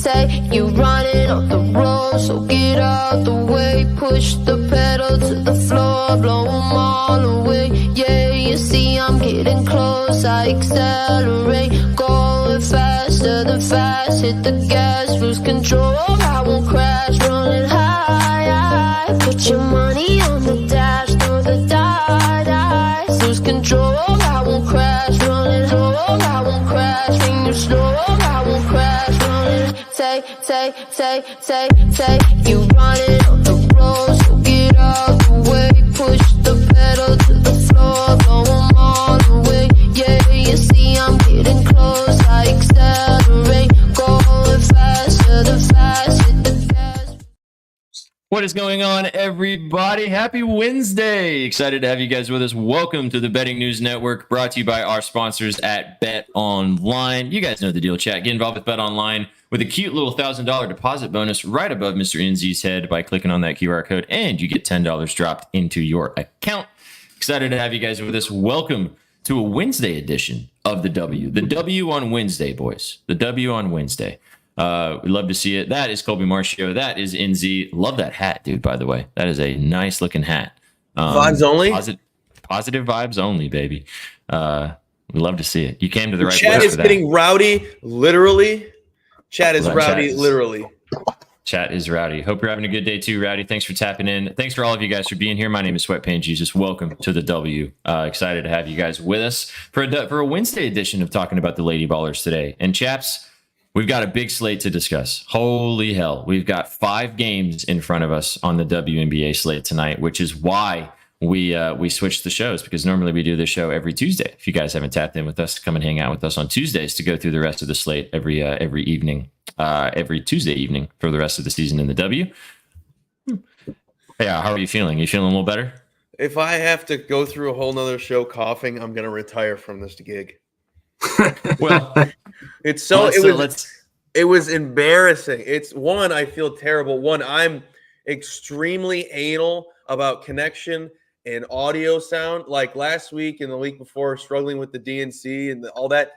Take you running off the road, so get out the way. Push the pedal to the floor, blow them all away. Yeah, you see I'm getting close, I accelerate. Going faster than fast, hit the gas, lose control. I won't crash, rolling high. Put your money on the dash, throw the dice, lose control. I won't crash, rolling low. I won't crash, when you slow. I won't crash, rolling. Take you running on the road, so get out the way. Push the pedal to the floor, blow them all away. Yeah, you see I'm getting close, I accelerate. Going faster than fast, hit the gas. What is going on, everybody? Happy Wednesday. Excited to have you guys with us. Welcome to the Betting News Network, brought to you by our sponsors at BetOnline. You guys know the deal, chat. Get involved with BetOnline with a cute little $1,000 deposit bonus right above Mr. NZ's head by clicking on that QR code, and you get $10 dropped into your account. Excited to have you guys with us. Welcome to a Wednesday edition of the W. The W on Wednesday, boys. The W on Wednesday. We love to see it. That is Colby Marcio. That is NZ. Love that hat, dude, by the way. That is a nice looking hat. Vibes only? Positive vibes only, baby. We love to see it. You came to the right Chat place is for that. getting rowdy, literally. Chat is rowdy, literally. Chat is rowdy. Hope you're having a good day too, Rowdy. Thanks for tapping in. Thanks for all of you guys for being here. My name is Sweatpants Jesus. Welcome to the W. Excited to have you guys with us for a Wednesday edition of talking about the Lady Ballers today. And chaps, we've got a big slate to discuss. Holy hell. We've got 5 games in front of us on the WNBA slate tonight, which is why we switched the shows, because normally we do this show every Tuesday. If you guys haven't tapped in with us, come and hang out with us on Tuesdays to go through the rest of the slate every evening, every Tuesday evening for the rest of the season in the W. Yeah, how are you feeling? You feeling a little better? If I have to go through a whole nother show coughing, I'm going to retire from this gig. Well, it's so it was embarrassing. It's one, I feel terrible. One, I'm extremely anal about connection and audio sound. Like last week and the week before, struggling with the DNC and all that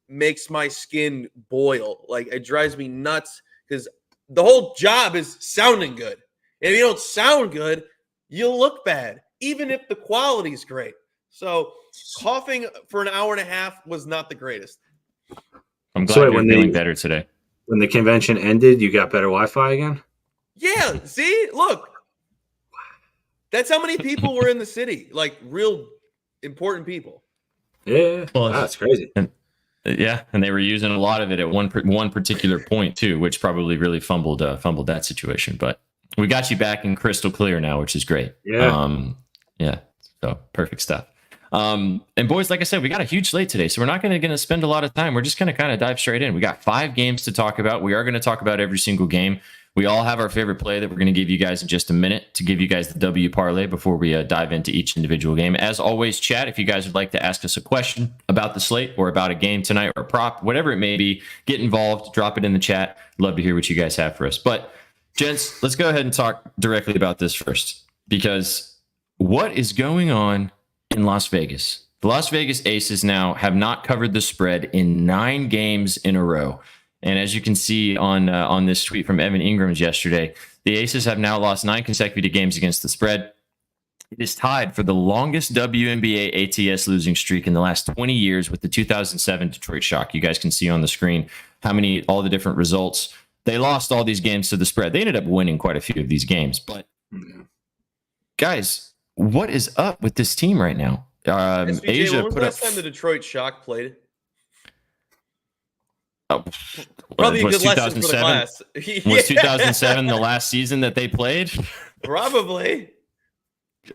makes my skin boil. Like, it drives me nuts because the whole job is sounding good. And if you don't sound good, you'll look bad, even if the quality is great. So coughing for an hour and a half was not the greatest. I'm glad you're feeling better today. When the convention ended, you got better Wi-Fi again? Yeah, see? Look. That's how many people were in the city, like real important people. Yeah, well, that's crazy. And they were using a lot of it at one particular point too, which probably really fumbled that situation. But we got you back in crystal clear now, which is great. Yeah, So perfect stuff. And boys, like I said, we got a huge slate today, so we're not going to spend a lot of time. We're just going to kind of dive straight in. We got 5 games to talk about. We are going to talk about every single game. We all have our favorite play that we're going to give you guys in just a minute to give you guys the W parlay before we dive into each individual game. As always, chat, if you guys would like to ask us a question about the slate or about a game tonight or a prop, whatever it may be, get involved, drop it in the chat. Love to hear what you guys have for us. But gents, let's go ahead and talk directly about this first, because what is going on in Las Vegas? The Las Vegas Aces now have not covered the spread in 9 games in a row. And as you can see on this tweet from Evan Ingram's yesterday, the Aces have now lost 9 consecutive games against the spread. It is tied for the longest WNBA ATS losing streak in the last 20 years with the 2007 Detroit Shock. You guys can see on the screen all the different results. They lost all these games to the spread. They ended up winning quite a few of these games. But guys, what is up with this team right now? SBJ, Asia when was put the up. last time the Detroit Shock played? Probably a good lesson for the class. Was 2007 the last season that they played? Probably.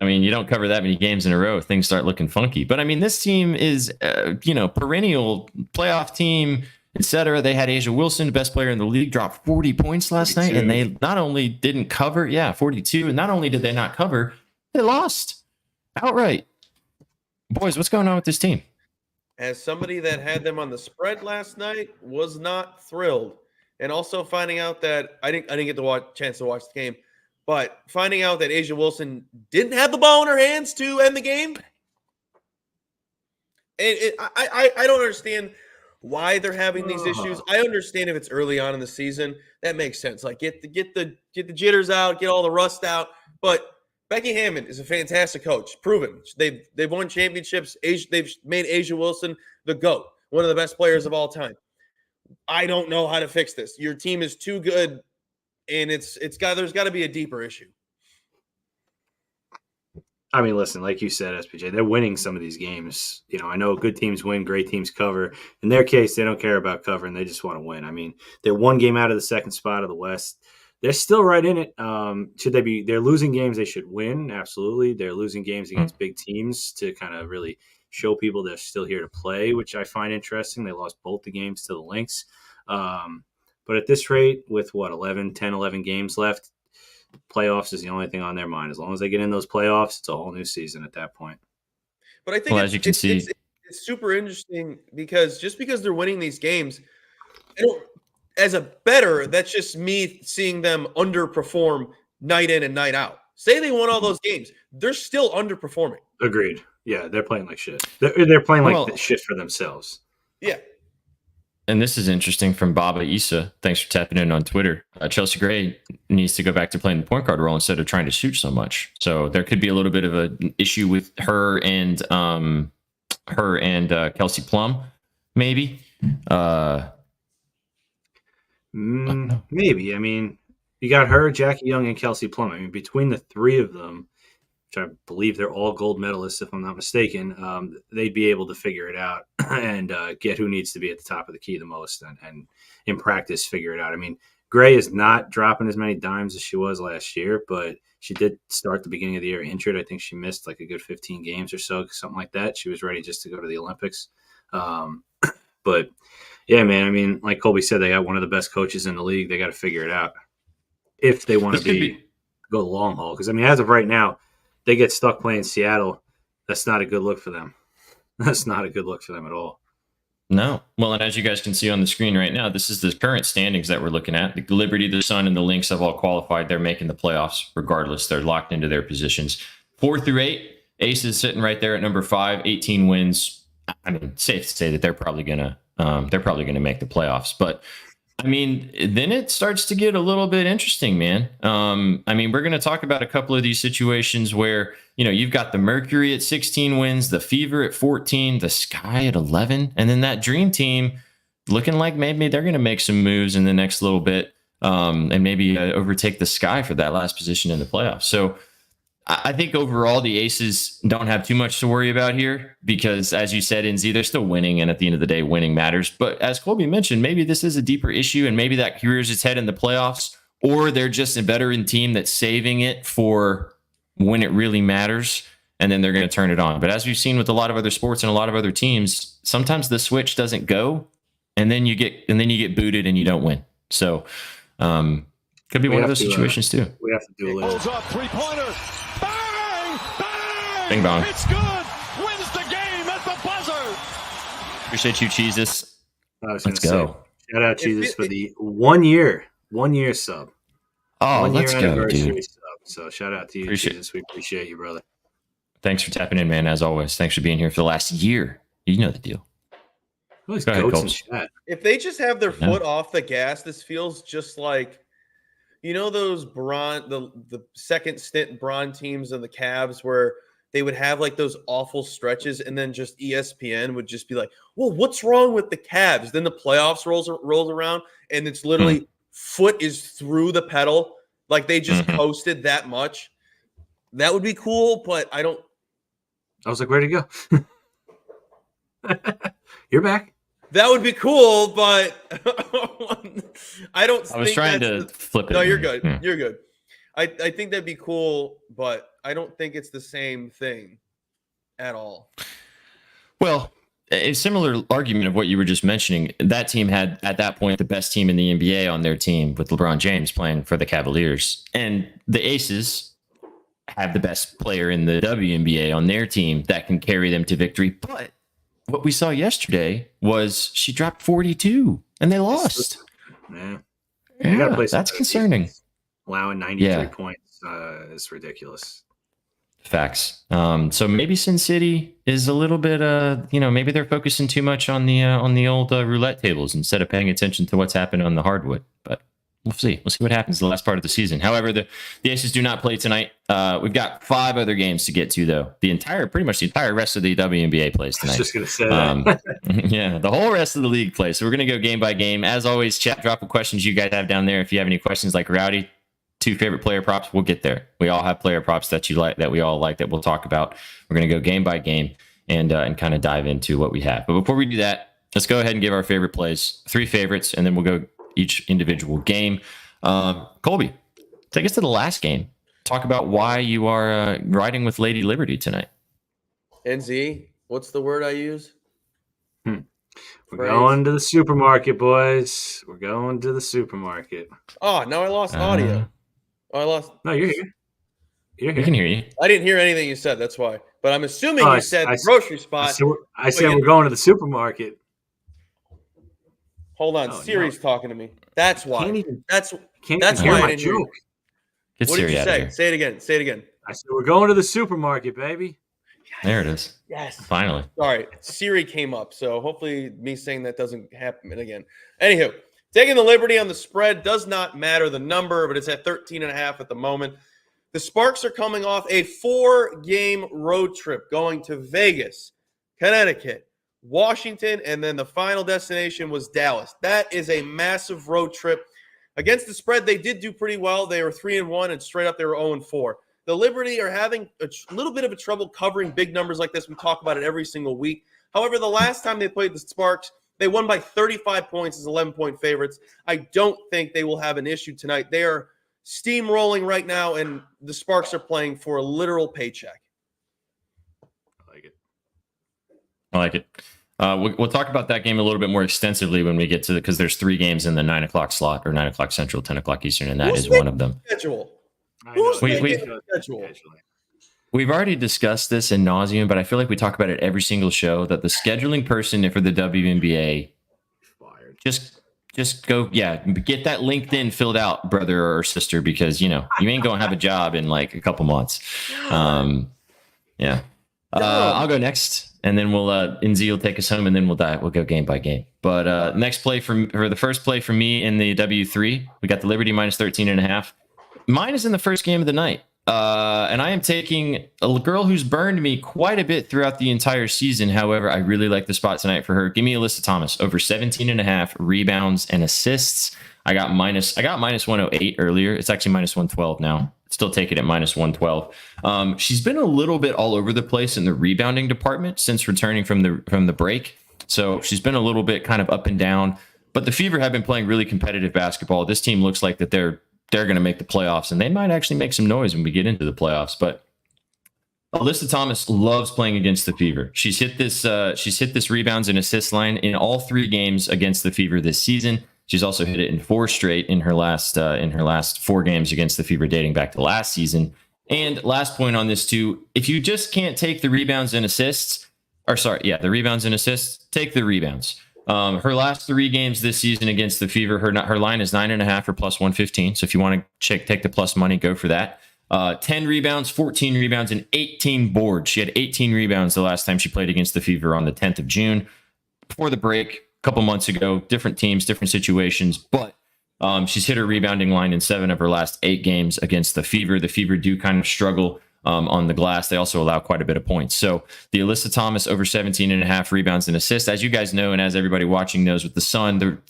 I mean, you don't cover that many games in a row, things start looking funky. But I mean, this team is, perennial playoff team, etc. They had Asia Wilson, best player in the league, drop 40 points last 42. night, and they not only didn't cover, 42, and not only did they not cover, they lost outright. Boys, what's going on with this team? As somebody that had them on the spread last night, was not thrilled. And also finding out that I didn't get the chance to watch the game, but finding out that Asia Wilson didn't have the ball in her hands to end the game. And I don't understand why they're having these issues. I understand if it's early on in the season, that makes sense. Like get the jitters out, get all the rust out. But Becky Hammond is a fantastic coach, proven. They've won championships. They've made Asia Wilson the GOAT, one of the best players of all time. I don't know how to fix this. Your team is too good, and there's got to be a deeper issue. I mean, listen, like you said, SPJ, they're winning some of these games. You know, I know good teams win, great teams cover. In their case, they don't care about covering. They just want to win. I mean, they're one game out of the second spot of the West. They're still right in it. Should they be? They're losing games they should win. Absolutely. They're losing games against big teams to kind of really show people they're still here to play, which I find interesting. They lost both the games to the Lynx. But at this rate, with 11 games left, playoffs is the only thing on their mind. As long as they get in those playoffs, it's a whole new season at that point. But I think as you can see, it's super interesting because just because they're winning these games, as a bettor, that's just me seeing them underperform night in and night out. Say they won all those games, they're still underperforming. Agreed. Yeah, they're playing like shit. They're playing like shit for themselves. Yeah. And this is interesting from Baba Issa. Thanks for tapping in on Twitter. Chelsea Gray needs to go back to playing the point guard role instead of trying to shoot so much. So there could be a little bit of an issue with her and Kelsey Plum, maybe. Maybe. I mean, you got her, Jackie Young, and Kelsey Plum. I mean, between the three of them, which I believe they're all gold medalists, if I'm not mistaken, they'd be able to figure it out and get who needs to be at the top of the key the most and in practice figure it out. I mean, Gray is not dropping as many dimes as she was last year, but she did start the beginning of the year injured. I think she missed like a good 15 games or so, something like that. She was ready just to go to the Olympics. But, yeah, man, I mean, like Colby said, they got one of the best coaches in the league. They got to figure it out if they want to go the long haul. Because, I mean, as of right now, they get stuck playing Seattle. That's not a good look for them. That's not a good look for them at all. No. Well, and as you guys can see on the screen right now, this is the current standings that we're looking at. The Liberty, the Sun, and the Lynx have all qualified. They're making the playoffs regardless. They're locked into their positions. 4 through 8, Aces sitting right there at number 5, 18 wins. I mean, safe to say that they're probably gonna make the playoffs. But I mean, then it starts to get a little bit interesting, man. I mean, we're going to talk about a couple of these situations where, you know, you've got the Mercury at 16 wins, the Fever at 14, the Sky at 11, and then that Dream Team looking like maybe they're going to make some moves in the next little bit and maybe overtake the Sky for that last position in the playoffs. So I think overall the Aces don't have too much to worry about here because, as you said, NZ, they're still winning, and at the end of the day, winning matters. But as Colby mentioned, maybe this is a deeper issue, and maybe that rears its head in the playoffs, or they're just a veteran team that's saving it for when it really matters, and then they're going to turn it on. But as we've seen with a lot of other sports and a lot of other teams, sometimes the switch doesn't go, and then you get booted and you don't win. So could be one of those situations too. We have to do a little. Pulls up 3-pointer. Bang! Bang! Bing bong. It's good. Wins the game at the buzzer. Appreciate you, Jesus. Let's go. Shout out Jesus for the 1 year sub. Oh, let's go, dude. Sub. So shout out to you, Jesus. We appreciate you, brother. Thanks for tapping in, man. As always, thanks for being here for the last year. You know the deal. Go ahead, if they just have their foot off the gas, this feels just like, you know, those the second stint Bron teams of the Cavs where they would have like those awful stretches and then just ESPN would just be like, well, what's wrong with the Cavs? Then the playoffs rolls around and it's literally foot is through the pedal. Like they just coasted that much. That would be cool, but I was like, where'd he go? You're back. That would be cool, but I don't. I was trying to flip it. No, you're good. Yeah. You're good. I think that'd be cool, but I don't think it's the same thing at all. Well, a similar argument of what you were just mentioning. That team had at that point the best team in the NBA on their team with LeBron James playing for the Cavaliers, and the Aces have the best player in the WNBA on their team that can carry them to victory, but what we saw yesterday was she dropped 42 and they lost. Man. Yeah, that's concerning. Allowing 93 points is ridiculous. Facts. So maybe Sin City is a little bit, maybe they're focusing too much on the old roulette tables instead of paying attention to what's happened on the hardwood. But we'll see. We'll see what happens the last part of the season. However, the Aces do not play tonight. We've got 5 other games to get to, though. Pretty much the entire rest of the WNBA plays tonight. I was just going to say that. Yeah, the whole rest of the league plays. So we're going to go game by game. As always, chat, drop the questions you guys have down there. If you have any questions like Rowdy, 2 favorite player props, we'll get there. We all have player props that you like, that we all like, that we'll talk about. We're going to go game by game and kind of dive into what we have. But before we do that, let's go ahead and give our favorite plays, 3 favorites, and then we'll go each individual game. Colby, take us to the last game. Talk about why you are riding with Lady Liberty tonight. NZ, what's the word I use? We're going to the supermarket, boys. We're going to the supermarket. Oh, now I lost audio. Oh, I lost. No, you're here. You're here. We can hear you. I didn't hear anything you said. That's why. But I'm assuming you said the grocery spot. I said we're going to the supermarket. Hold on, Siri's talking to me. That's why. That's why I didn't hear. Get what Siri did you out say? of here. Say it again. Say it again. I said we're going to the supermarket, baby. There it is. Yes. Finally. Sorry, Siri came up, so hopefully me saying that doesn't happen again. Anywho, taking the Liberty on the spread does not matter the number, but it's at 13.5 at the moment. The Sparks are coming off a 4-game road trip going to Vegas, Connecticut, Washington, and then the final destination was Dallas. That is a massive road trip. Against the spread, they did do pretty well. They were 3-1, and straight up they were 0-4. The Liberty are having a little bit of a trouble covering big numbers like this. We talk about it every single week. However, the last time they played the Sparks, they won by 35 points as 11-point favorites. I don't think they will have an issue tonight. They are steamrolling right now, and the Sparks are playing for a literal paycheck. I like it. We'll talk about that game a little bit more extensively when we get to because there's 3 games in the 9 o'clock slot, or 9 o'clock Central, 10 o'clock Eastern, and that is one of them. Schedule. We've already discussed this in nauseum, but I feel like we talk about it every single show that the scheduling person for the WNBA just go, get that LinkedIn filled out, brother or sister, because you ain't gonna have a job in like a couple months. I'll go next, and then we'll NZ will take us home, and then we'll go game by game. But next play for the first play for me in the W3, we got the Liberty minus 13.5. Mine is in the first game of the night. And I am taking a girl who's burned me quite a bit throughout the entire season. However, I really like the spot tonight for her. Give me Alyssa Thomas over 17.5 rebounds and assists. I got minus 108 earlier. It's actually minus 112 now. Still take it at minus 112. She's been a little bit all over the place in the rebounding department since returning from the break. So she's been a little bit kind of up and down. But the Fever have been playing really competitive basketball. This team looks like that they're going to make the playoffs, and they might actually make some noise when we get into the playoffs. But Alyssa Thomas loves playing against the Fever. She's hit this rebounds and assists line in all 3 games against the Fever this season. She's also hit it in 4 straight in her last 4 games against the Fever, dating back to last season. And last point on this too, if you just can't take the rebounds and assists, the rebounds and assists, take the rebounds. Her last 3 games this season against the Fever, her line is 9.5 or plus 115. So if you want to take the plus money, go for that. 10 rebounds, 14 rebounds, and 18 boards. She had 18 rebounds the last time she played against the Fever on the 10th of June. Before the break, a couple months ago, different teams, different situations, but she's hit her rebounding line in 7 of her last 8 games against the Fever. The Fever do kind of struggle on the glass. They also allow quite a bit of points. So the Alyssa Thomas over 17.5 rebounds and assists, as you guys know, and as everybody watching knows with the Sun,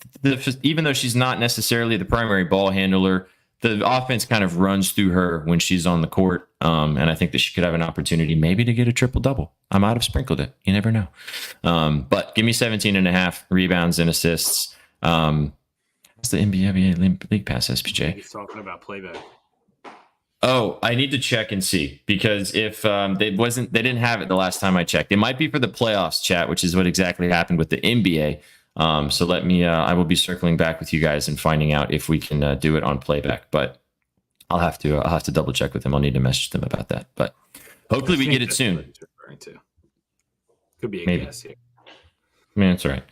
even though she's not necessarily the primary ball handler, the offense kind of runs through her when she's on the court. And I think that she could have an opportunity maybe to get a triple-double. I might have sprinkled it. You never know. But give me 17.5 rebounds and assists. What's the NBA League Pass, SPJ? He's talking about playback. Oh, I need to check and see, because if they didn't have it the last time I checked. It might be for the playoffs, chat, which is what exactly happened with the NBA. So let me. I will be circling back with you guys and finding out if we can do it on playback. But I'll have to double check with them. I'll need to message them about that. But hopefully we get it soon. Could be a Maybe. guess here. I mean, that's all right.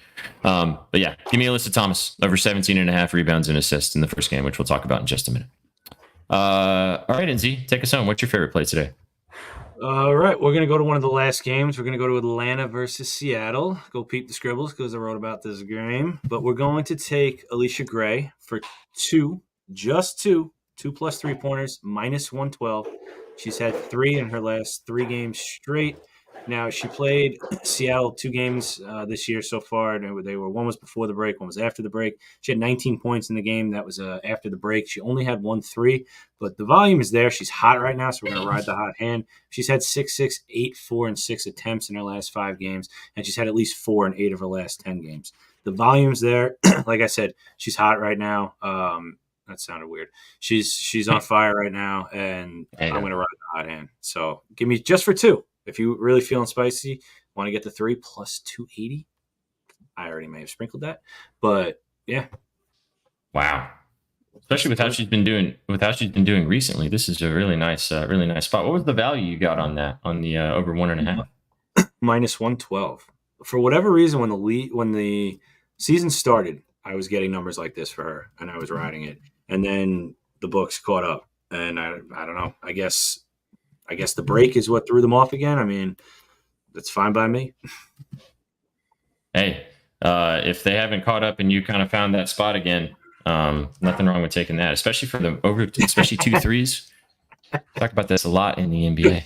But yeah, give me Alyssa Thomas over 17.5 rebounds and assists in the first game, which we'll talk about in just a minute. All right, NZ, take us home. What's your favorite play today? All right, we're going to go to one of the last games. We're going to go to Atlanta versus Seattle. Go peep the scribbles because I wrote about this game. But we're going to take Alicia Gray for just two plus 3-pointers, minus 112. She's had 3 in her last 3 games straight. Now, she played Seattle 2 games this year so far. One was before the break, one was after the break. She had 19 points in the game. That was after the break. She only had 1 3, but the volume is there. She's hot right now, so we're going to ride the hot hand. She's had 6-6, 8, 4, and 6 attempts in her last 5 games, and she's had at least 4 in 8 of her last 10 games. The volume's there. Like I said, she's hot right now. That sounded weird. She's on fire right now, and I'm going to ride the hot hand. So give me just for 2. If you really feeling spicy, want to get the 3 plus 280. I already may have sprinkled that, but yeah. Wow. Especially with how she's been doing recently. This is a really nice spot. What was the value you got on that, on the over 1.5? Minus 112. For whatever reason, when the season started, I was getting numbers like this for her, and I was riding it. And then the books caught up, and I don't know. I guess the break is what threw them off again. I mean, that's fine by me. Hey, if they haven't caught up and you kind of found that spot again, nothing wrong with taking that, especially for the over, especially 2 threes. Talk about this a lot in the NBA.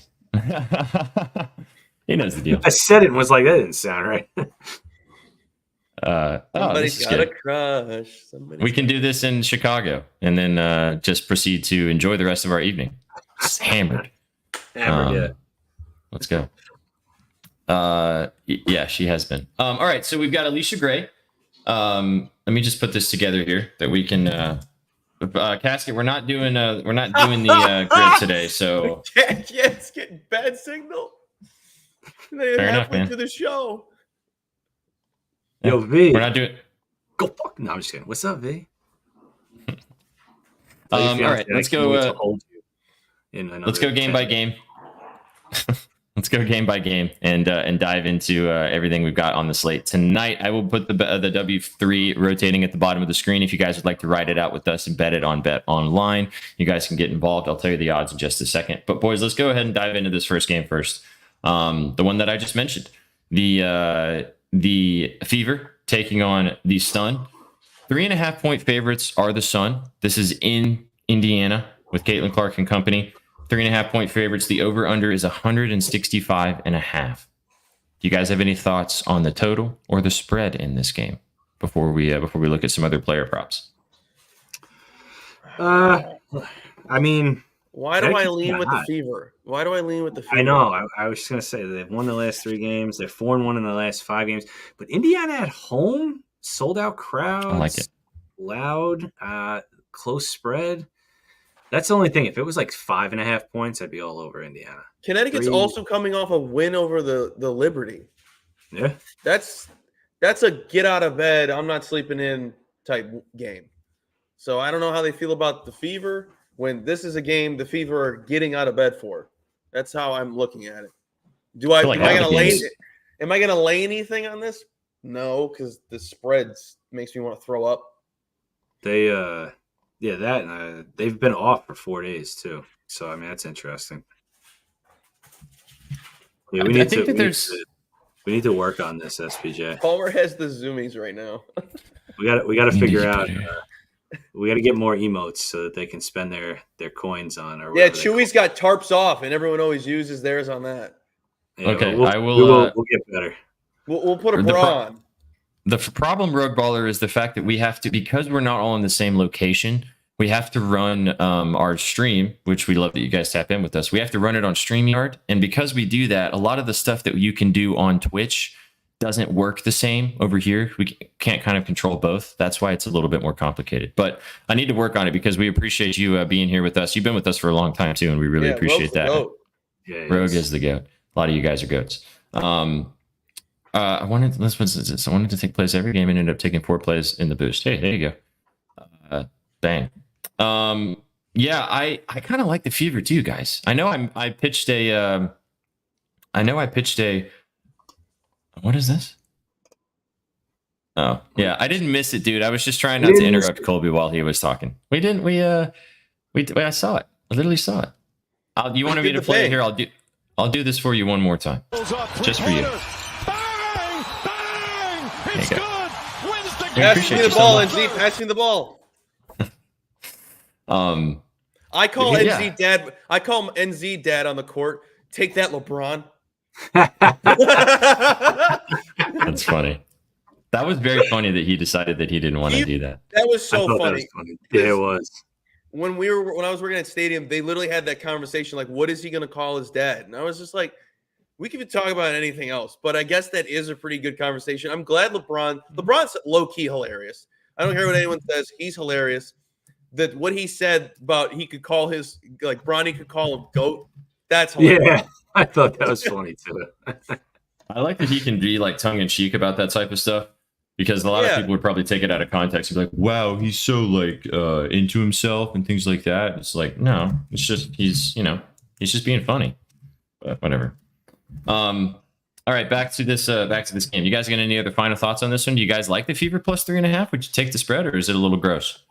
He knows the deal. I said it and was like, that didn't sound right. Somebody's got a crush. We can do this in Chicago and then just proceed to enjoy the rest of our evening. Just hammered. Yeah. Let's go. Yeah, she has been. All right, so we've got Alicia Gray. Let me just put this together here that we can. Casket, we're not doing the grid today, so it's getting bad signal. Fair enough, man. To the show. Yo, V. We're not doing. Go fuck. No, I'm just kidding. What's up, V? All right, let's go. Let's go game by game. Let's go game by game and dive into everything we've got on the slate tonight. I will put the W3 rotating at the bottom of the screen. If you guys would like to ride it out with us and bet it on BetOnline, you guys can get involved. I'll tell you the odds in just a second. But boys, let's go ahead and dive into this first game first. The one that I just mentioned, the Fever taking on the Sun. 3.5 point favorites are the Sun. This is in Indiana with Caitlin Clark and company. 3.5 point favorites. The over-under is 165.5. Do you guys have any thoughts on the total or the spread in this game before we look at some other player props? I mean, why do I lean with the Fever? Why do I lean with the Fever? I know. I was just gonna say they've won the last 3 games. They're 4-1 in the last 5 games. But Indiana at home, sold out crowds, I like it. Loud, close spread. That's the only thing. If it was like 5.5 points, I'd be all over Indiana. Connecticut's also coming off a win over the Liberty. Yeah. That's a get out of bed, I'm not sleeping in type game. So I don't know how they feel about the Fever when this is a game the Fever are getting out of bed for. That's how I'm looking at it. Am I gonna lay anything on this? No, because the spreads makes me want to throw up. They've been off for 4 days too. So I mean that's interesting. Yeah, we need to work on this, SPJ. Palmer has the zoomies right now. we got to figure out. We got to get more emotes so that they can spend their coins on. Or yeah, Chewy's got tarps off, and everyone always uses theirs on that. Yeah, okay, we'll get better. We'll put a bra on. The problem, Rogue Baller, is the fact that we have to, because we're not all in the same location, we have to run our stream, which we love that you guys tap in with us. We have to run it on StreamYard. And because we do that, a lot of the stuff that you can do on Twitch doesn't work the same over here. We can't kind of control both. That's why it's a little bit more complicated. But I need to work on it because we appreciate you being here with us. You've been with us for a long time, too, and we really appreciate that. Rogue is the GOAT. A lot of you guys are GOATs. I wanted to take plays every game and ended up taking 4 plays in the boost. Hey, there you go. Bang. I kind of like the Fever too, guys. I know I pitched a what is this? Oh, yeah, I didn't miss it, dude. I was just trying not to interrupt Colby while he was talking. I saw it. I literally saw it. You wanted me to play it here? I'll do this for you one more time, just for you. Bang! Bang! It's Okay. good. Wins the We game. Pass appreciate me you the so ball, much. NZ. Pass me the ball. Um, I call Yeah. NZ dad. I call NZ dad on the court. Take that, LeBron. that's funny. That was very funny that he decided that he didn't want to do that. That was I so thought funny. that was funny. Yeah, it was. When I was working at Stadium, they literally had that conversation like, what is he going to call his dad? And I was just like, we could talk about anything else, but I guess that is a pretty good conversation. I'm glad LeBron's low key hilarious. I don't care what anyone says. He's hilarious. That what he said about he could call his like Bronny could call him goat. That's hilarious. Yeah, I thought that was funny too. I like that he can be like tongue in cheek about that type of stuff, because a lot of people would probably take it out of context and be like, wow, he's so like into himself and things like that. It's like, no, it's just he's just being funny. But whatever. All right, back to this game. You guys got any other final thoughts on this one? Do you guys like the Fever plus 3.5? Would you take the spread, or is it a little gross?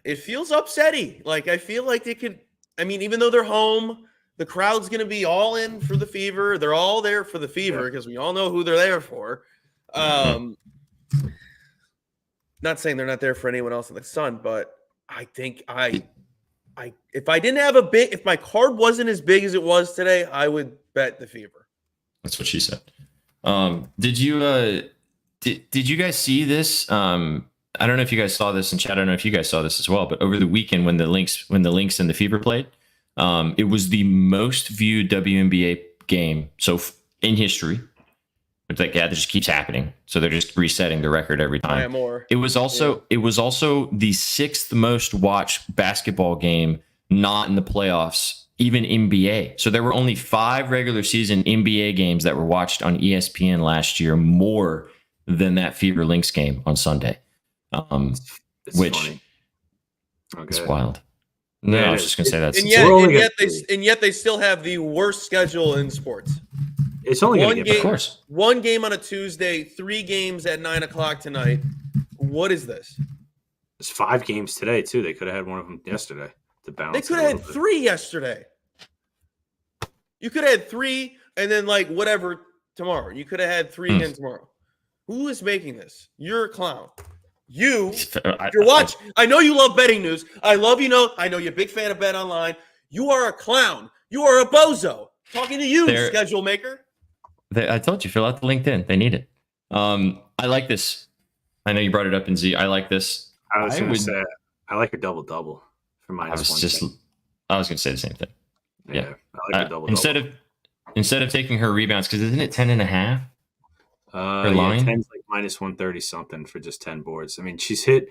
It feels upsetty. Like I feel like they could. I mean, even though they're home, the crowd's going to be all in for the Fever. They're all there for the Fever because we all know who they're there for. Not saying they're not there for anyone else in the Sun, but I think if I didn't have if my card wasn't as big as it was today, I would bet the Fever. That's what she said. Did you guys see this? I don't know if you guys saw this in chat. I don't know if you guys saw this as well, but over the weekend when the Lynx and the Fever played, it was the most viewed WNBA game in history. It's like, yeah, that just keeps happening. So they're just resetting the record every time. It was also the 6th most watched basketball game not in the playoffs, even NBA. So there were only 5 regular season NBA games that were watched on ESPN last year, more than that Fever Lynx game on Sunday. Which funny. Okay. Is wild. No, I was just gonna say that. And yet they still have the worst schedule in sports. It's only going to get better. Of course. One game on a Tuesday, 3 games at 9:00 tonight. What is this? It's 5 games today too. They could have had one of them yesterday to balance. They could have had 3 yesterday. You could have had 3 and then like whatever tomorrow. You could have had 3 again tomorrow. Who is making this? You're a clown. You're watching. I know you love betting news. I know you're a big fan of BetOnline. You are a clown. You are a bozo. Talking to you, schedule maker. I told you, fill out the LinkedIn. They need it. I like this. I know you brought it up in Z. I like this. I was going to say, I like a double-double for -1. I was going to say the same thing. Yeah. I like a double-double. Instead of taking her rebounds, because isn't it 10.5? Her line? 10's like -130 something for just 10 boards. I mean, she's had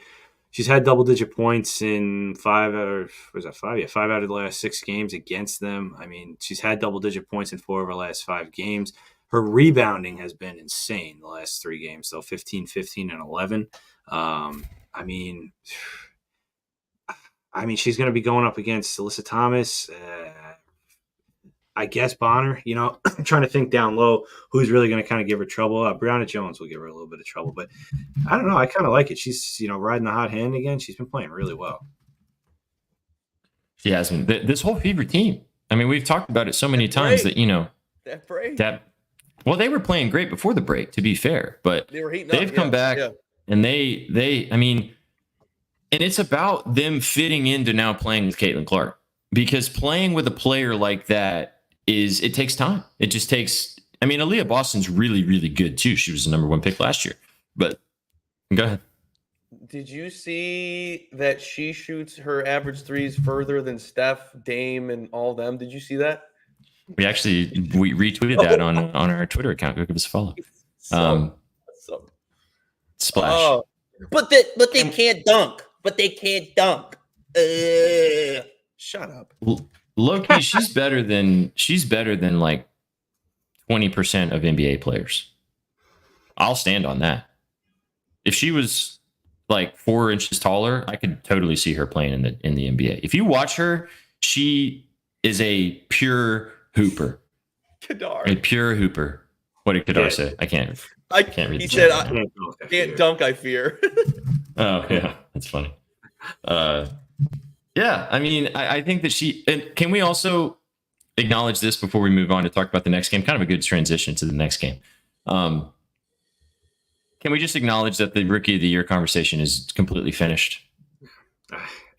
double-digit points in 5 out of the last 6 games against them. I mean, she's had double-digit points in 4 of her last 5 games. Her rebounding has been insane the last 3 games, though, 15, 15, and 11. I mean, she's going to be going up against Alyssa Thomas, I guess Bonner. I'm trying to think down low who's really going to kind of give her trouble. Brianna Jones will give her a little bit of trouble, but I don't know. I kind of like it. She's riding the hot hand again. She's been playing really well. She has been. This whole Fever team. I mean, we've talked about it so many times that well, they were playing great before the break, to be fair, but they've come back and they. I mean, and it's about them fitting into now playing with Caitlin Clark, because playing with a player like that. It takes time. It just takes. I mean, Aaliyah Boston's really, really good too. She was the number 1 pick last year. But go ahead. Did you see that she shoots her average threes further than Steph, Dame, and all them? Did you see that? We retweeted that on our Twitter account. Go give us a follow. Splash. But they can't dunk. But they can't dunk. Shut up. Low-key, she's better than like 20% of NBA players. I'll stand on that. If she was like 4 inches taller, I could totally see her playing in the NBA. If you watch her, she is a pure hooper. Kadar. A pure hooper. What did Kadar say? I can't read. He said, "I can't dunk. I fear." Oh yeah, that's funny. Yeah, I mean, I think that and can we also acknowledge this before we move on to talk about the next game. Kind of a good transition to the next game. Can we just acknowledge that the Rookie of the Year conversation is completely finished?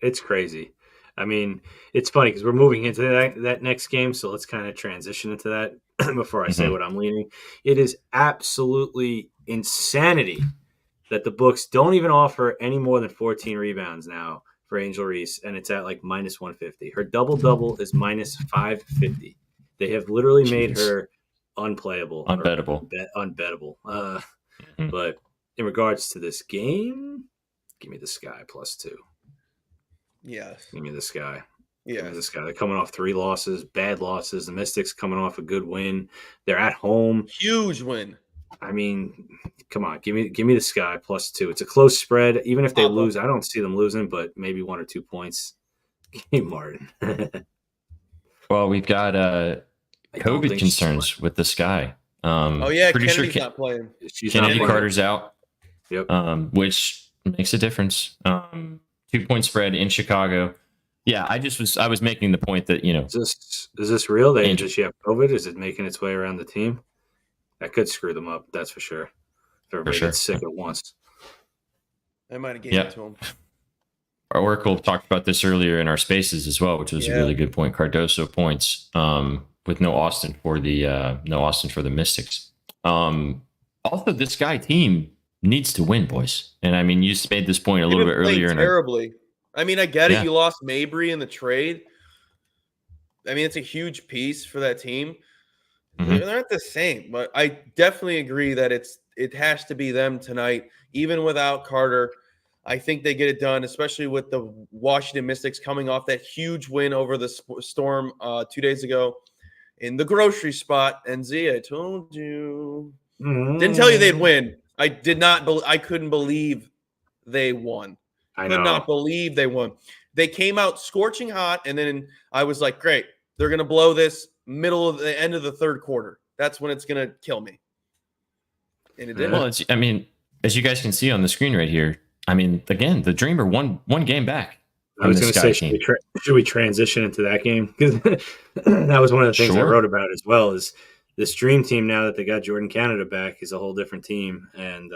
It's crazy. I mean, it's funny because we're moving into that next game, so let's kind of transition into that before I say what I'm leaning. It is absolutely insanity that the books don't even offer any more than 14 rebounds now for Angel Reese, and it's at like minus 150. Her double-double is minus 550. They have literally made her unplayable. Unbettable. Unbettable. But in regards to this game, give me the Sky +2. Yes. Give me the Sky. Yeah. Give me the Sky. They're coming off 3 losses, bad losses. The Mystics coming off a good win. They're at home. Huge win. I mean, come on, give me the Sky +2. It's a close spread. Even if they lose, I don't see them losing, but maybe 1 or 2 points. Give me Martin. Well, we've got COVID concerns with the Sky. Pretty Kennedy's not playing. Kennedy Carter's out. Yep. Which makes a difference. 2-point spread in Chicago. Yeah, I was making the point that, is this real? Does she have COVID? Is it making its way around the team? That could screw them up, that's for sure. If everybody gets sick at once. I might have given it to him. Our Oracle talked about this earlier in our spaces as well, which was a really good point. Cardoso points with no Austin for the Mystics. Also, this Sky team needs to win, boys. And I mean, you just made this point a little bit earlier. Terribly. I mean, I get it. You lost Mabry in the trade. I mean, it's a huge piece for that team. They're not the same, but I definitely agree that it has to be them tonight, even without Carter. I think they get it done, especially with the Washington Mystics coming off that huge win over the Storm 2 days ago in the grocery spot. And Z, I told you, didn't tell you they'd win. I did not. I couldn't believe they won. Could not believe they won. They came out scorching hot, and then I was like, great, they're going to blow this middle of the end of the third quarter. That's when it's going to kill me. And it didn't. Well, as you guys can see on the screen right here, I mean, again, the Dream are one game back. I was going to say, should we transition into that game? Because that was one of the things I wrote about as well, is this Dream team, now that they got Jordan Canada back, is a whole different team. And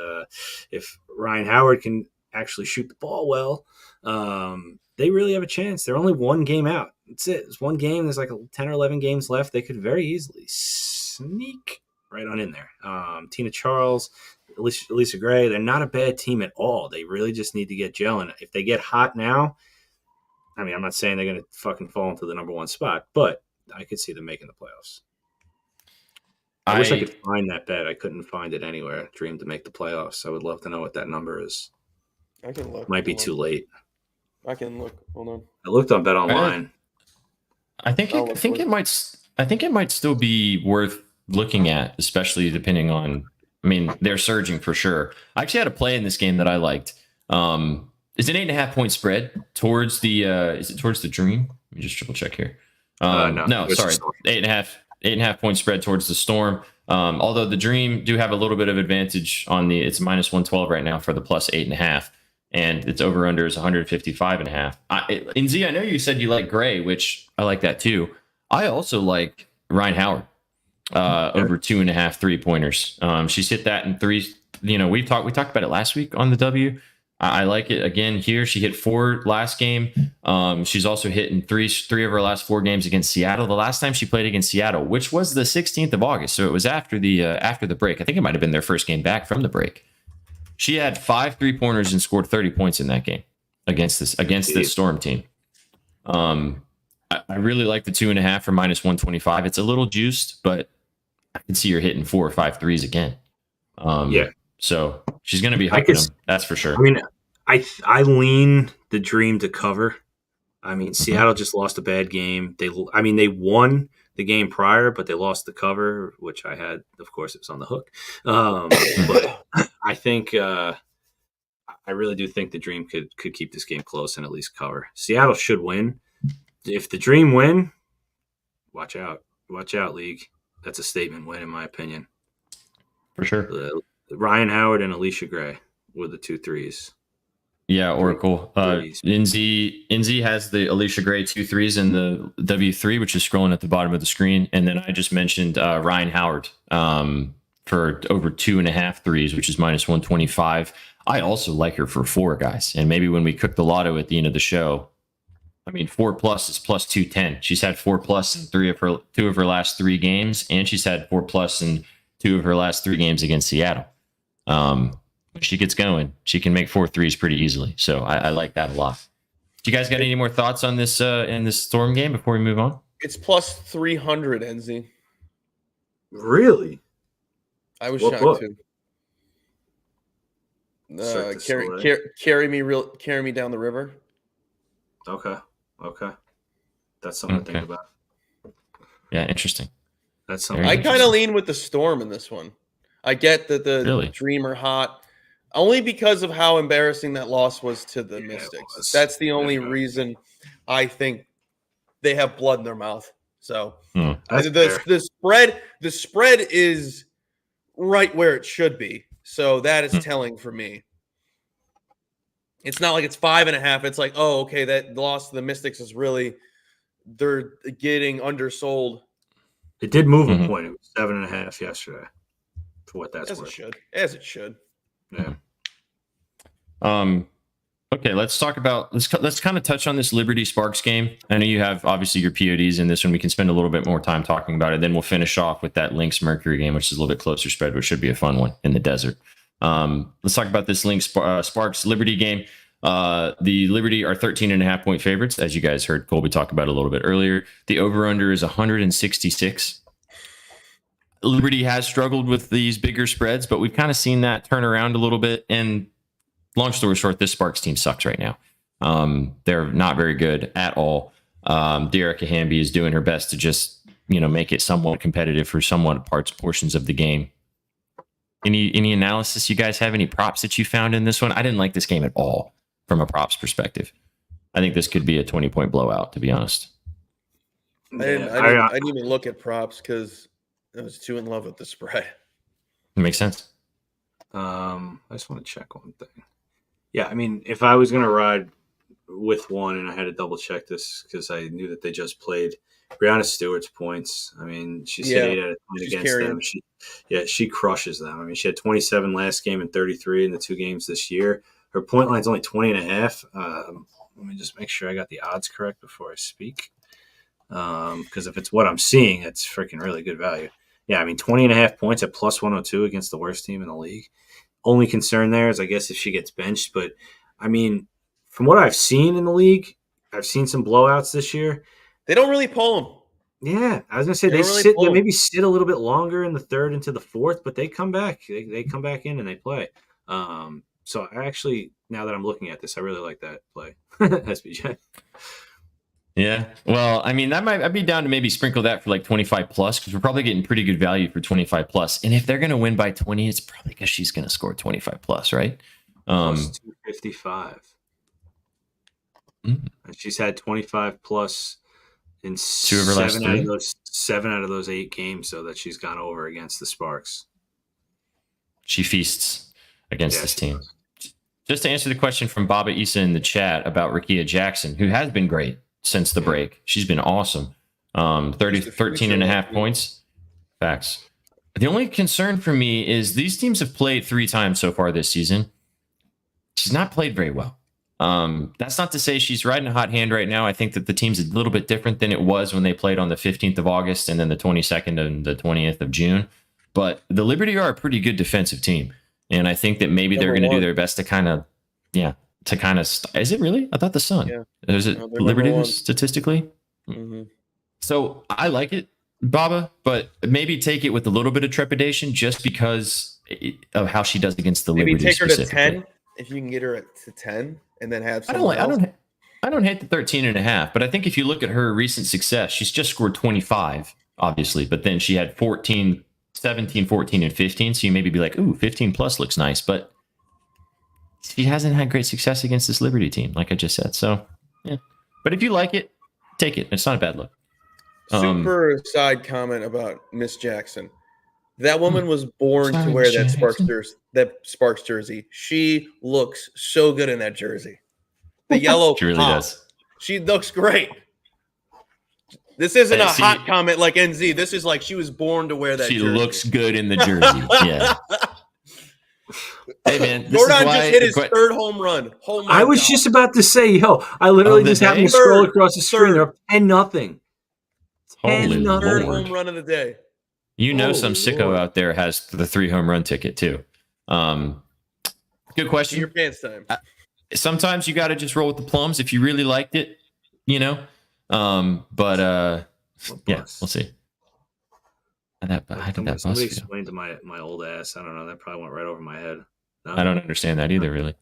if Ryan Howard can actually shoot the ball well, they really have a chance. They're only 1 game out. That's it. It's 1 game. There's like 10 or 11 games left. They could very easily sneak right on in there. Tina Charles, Elisa Gray, they're not a bad team at all. They really just need to get gelling. If they get hot now, I mean, I'm not saying they're going to fucking fall into the number 1 spot, but I could see them making the playoffs. I wish I could find that bet. I couldn't find it anywhere. Dream to make the playoffs. I would love to know what that number is. I can look. Might be too late. I can look. Hold on. I looked on BetOnline. I think it might still be worth looking at, especially depending on. I mean, they're surging for sure. I actually had a play in this game that I liked. It's an 8.5-point spread towards the. Is it towards the Dream? Let me just triple check here. No, sorry, 8.5-point spread towards the Storm. Although the Dream do have a little bit of advantage on it's minus 112 right now for the plus 8.5. And its over under is 155.5. And Z, I know you said you like Gray, which I like that too. I also like Ryan Howard over 2.5 3-pointers. She's hit that in 3. We talked about it last week on the W. I like it again here. She hit 4 last game. She's also hit in 3 of her last 4 games against Seattle. The last time she played against Seattle, which was the 16th of August, so it was after the break. I think it might have been their first game back from the break. She had 5 3-pointers and scored 30 points in that game against this Storm team. I really like the 2.5 for minus 125. It's a little juiced, but I can see her hitting 4 or 5 threes again. So she's going to be hucking them. That's for sure. I mean, I lean the Dream to cover. I mean, Seattle just lost a bad game. They won the game prior, but they lost the cover, which I had. Of course, it was on the hook. But I think I really do think the Dream could keep this game close and at least cover. Seattle should win. If the Dream win, watch out, League. That's a statement win, in my opinion. For sure. Ryan Howard and Alicia Gray were the 2 threes. Yeah, Oracle. NZ has the Alicia Gray 2 threes and the W3, which is scrolling at the bottom of the screen. And then I just mentioned Ryan Howard for over 2.5 threes, which is minus 125. I also like her for 4, guys. And maybe when we cook the lotto at the end of the show, I mean, 4+ is plus 210. She's had 4+ in 2 of her last 3 games, and she's had 4+ in 2 of her last 3 games against Seattle. When she gets going, she can make 4 threes pretty easily. So I like that a lot. Do you guys got any more thoughts on this in this Storm game before we move on? It's plus 300, NZ. Really? I was shocked too. Carry me down the river. Okay. That's something to think about. Yeah, interesting. That's something. I kind of lean with the Storm in this one. I get that the Dream are hot, only because of how embarrassing that loss was to the Mystics. That's the only reason I think they have blood in their mouth. So the spread is right where it should be. So that is telling for me. It's not like it's 5.5. It's like, oh, okay, that loss to the Mystics is really they're getting undersold. It did move a point. It was 7.5 yesterday. For what that's worth. As it should. Yeah. Okay, let's talk about let's kind of touch on this Liberty Sparks game. I know you have obviously your PODs in this one. We can spend a little bit more time talking about it. Then we'll finish off with that Lynx Mercury game, which is a little bit closer spread, which should be a fun one in the desert. Let's talk about this Lynx Sparks Liberty game. The Liberty are 13.5 point favorites, as you guys heard Colby talk about a little bit earlier. The over/under is 166. Liberty has struggled with these bigger spreads, but we've kind of seen that turn around a little bit. And long story short, this Sparks team sucks right now. They're not very good at all. Dearica Hamby is doing her best to just, make it somewhat competitive for somewhat portions of the game. Any analysis you guys have? Any props that you found in this one? I didn't like this game at all from a props perspective. I think this could be a 20-point blowout, to be honest. I didn't even look at props because I was too in love with the spread. It makes sense. I just want to check one thing. Yeah, I mean, if I was going to ride with one and I had to double check this because I knew that they just played Brianna Stewart's points. I mean, she's hit 8 out of 10 against them. She crushes them. I mean, she had 27 last game and 33 in the 2 games this year. Her point line's only 20.5. Let me just make sure I got the odds correct before I speak. Because if it's what I'm seeing, that's freaking really good value. Yeah, I mean, 20.5 points at plus 102 against the worst team in the league. Only concern there is, I guess, if she gets benched. But, I mean, from what I've seen in the league, I've seen some blowouts this year. They don't really pull them. Yeah, I was going to say they maybe sit a little bit longer in the third into the fourth, but they come back. They come back in and they play. So I actually, now that I'm looking at this, I really like that play, SBJ. Yeah. Well, I mean, I'd be down to maybe sprinkle that for like 25 plus because we're probably getting pretty good value for 25 plus. And if they're going to win by 20, it's probably because she's going to score 25 plus, right? Plus 255. And she's had 25 plus in 7 out of those 8 games, so that she's gone over against the Sparks. She feasts against this team. Just to answer the question from Baba Issa in the chat about Rakia Jackson, who has been great since the break. She's been awesome. 13.5 points. Facts. The only concern for me is these teams have played 3 times so far this season. She's not played very well. That's not to say she's riding a hot hand right now. I think that the team's a little bit different than it was when they played on the 15th of August and then the 22nd and the 20th of June. But the Liberty are a pretty good defensive team. And I think that maybe they're going to do their best to kind of, is it really? I thought the Sun. Yeah. Is it Liberty statistically? Mm-hmm. So I like it, Baba, but maybe take it with a little bit of trepidation just because of how she does against the Liberty. Maybe take her to 10 if you can get her to 10 and then have some. I don't hate the 13.5, but I think if you look at her recent success, she's just scored 25, obviously, but then she had 14, 17, 14, and 15. So you maybe be like, ooh, 15 plus looks nice, but she hasn't had great success against this Liberty team, like I just said. So, yeah. But if you like it, take it. It's not a bad look. Super side comment about Miss Jackson. That woman was born to wear that Sparks jersey. She looks so good in that jersey. The yellow She really pop. does. She looks great. This isn't a hot comment like NZ. This is like she was born to wear that jersey. She looks good in the jersey. Yeah. Hey, man. Jordan just hit his third home run. Oh my I was God. just about to say, I literally just happened to scroll across the screen. They're up 10-0. Holy Lord. Third home run of the day. Some sicko out there has the 3 home run ticket too. Good question. Your pants time. Sometimes you got to just roll with the plums if you really liked it, yeah, we'll see. How did that somebody explained to my old ass? I don't know. That probably went right over my head. No? I don't understand that either, really.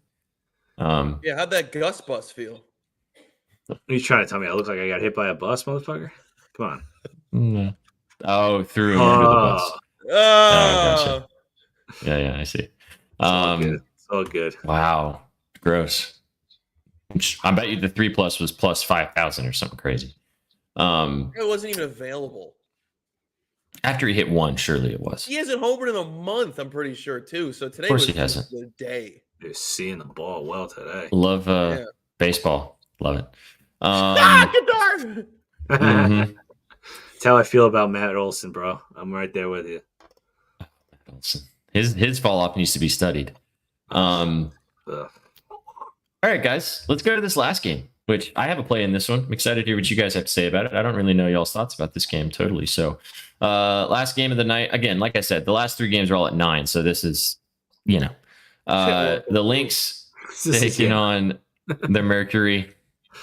Yeah, how'd that Gus bus feel? Are you trying to tell me I look like I got hit by a bus, motherfucker? Come on. No. Oh, threw him under the bus. Oh, gotcha. Yeah, I see. It's all good. Wow, gross. I bet you the 3+ was plus 5,000 or something crazy. It wasn't even available. After he hit 1, surely it was. He hasn't homered in a month, I'm pretty sure, too. So today was the day. Just seeing the ball well today. Love baseball. Love it. Guitar! Mm-hmm. That's how I feel about Matt Olson, bro. I'm right there with you. His fall off needs to be studied. All right, guys, let's go to this last game, which I have a play in this one. I'm excited to hear what you guys have to say about it. I don't really know y'all's thoughts about this game totally. So last game of the night, again, like I said, the last 3 games are all at 9. So this is, the Lynx taking on the Mercury.